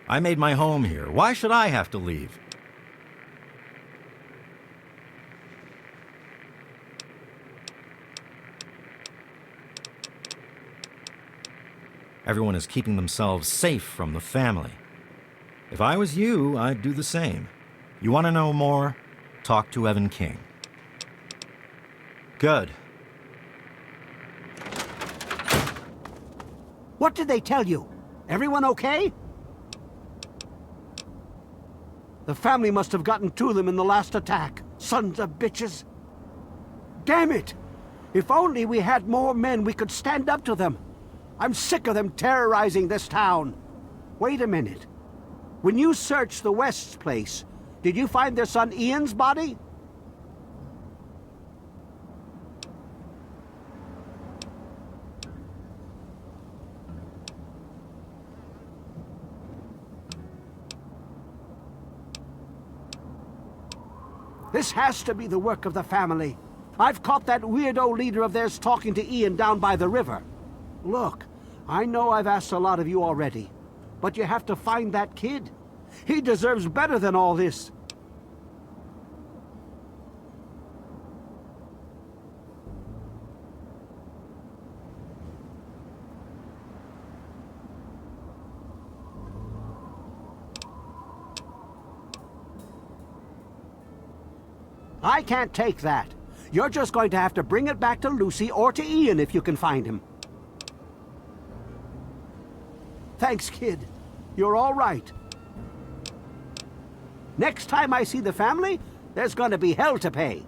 I made my home here. Why should I have to leave? Everyone is keeping themselves safe from the family. If I was you, I'd do the same. You want to know more? Talk to Evan King. Good. What did they tell you? Everyone okay? The family must have gotten to them in the last attack. Sons of bitches. Damn it! If only we had more men, we could stand up to them. I'm sick of them terrorizing this town. Wait a minute. When you searched the West's place, did you find their son Ian's body? This has to be the work of the family. I've caught that weirdo leader of theirs talking to Ian down by the river. Look, I know I've asked a lot of you already, but you have to find that kid. He deserves better than all this. I can't take that. You're just going to have to bring it back to Lucy or to Ian if you can find him. Thanks, kid. You're all right. Next time I see the family, there's going to be hell to pay.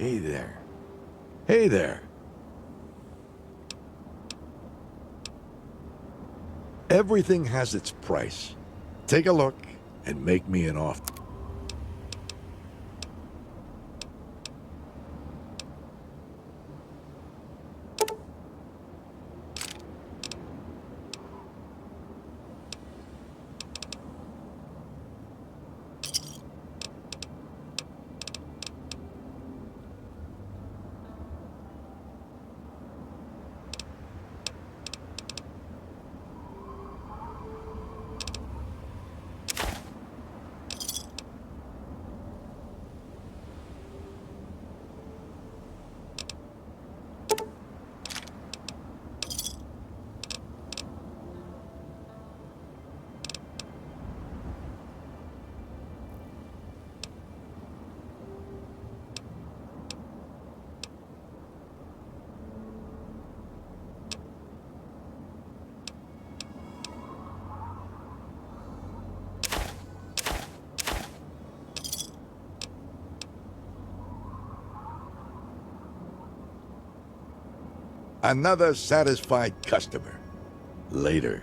Hey there. Hey there. Everything has its price. Take a look and make me an offer. Another satisfied customer. Later.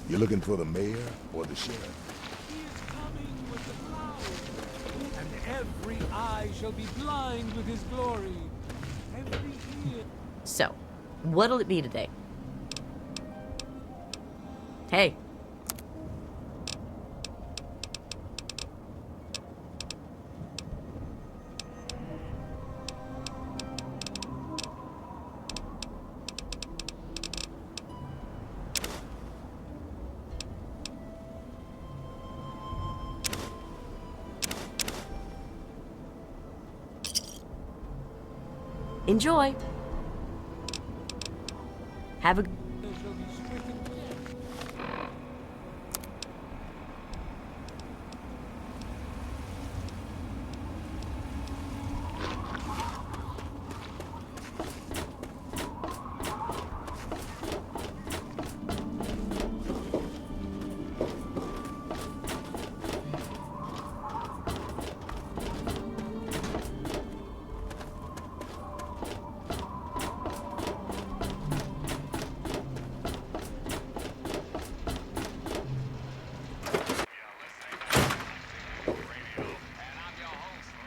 You looking for the mayor or the sheriff? And every eye shall be blind with his glory. Every ear. So, what'll it be today? Hey. Enjoy. Have a...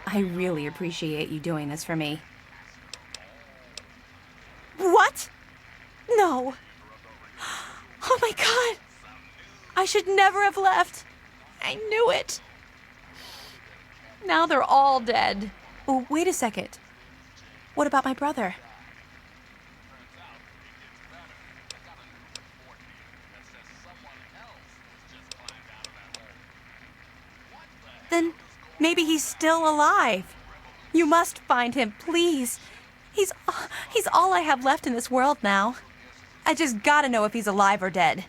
I really appreciate you doing this for me. What? No. Oh my god. I should never have left. I knew it. Now they're all dead. Oh, wait a second. What about my brother? Then maybe he's still alive. You must find him, please. He's all I have left in this world now. I just gotta know if he's alive or dead.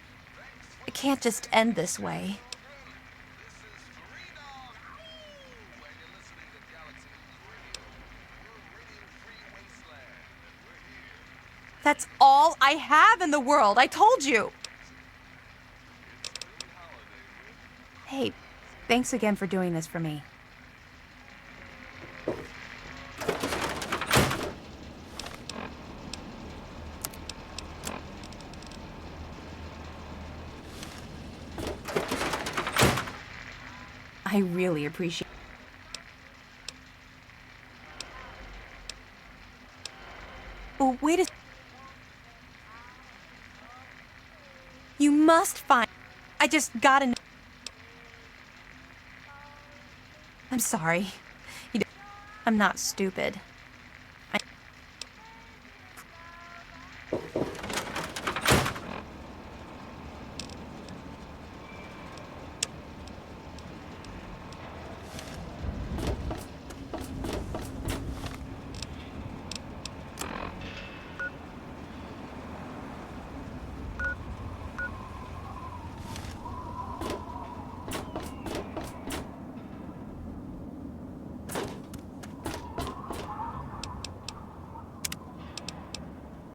It can't just end this way. That's all I have in the world, I told you. Hey, thanks again for doing this for me. I really appreciate it. Oh, wait a... You must find... I just gotta know. I'm sorry. I'm not stupid.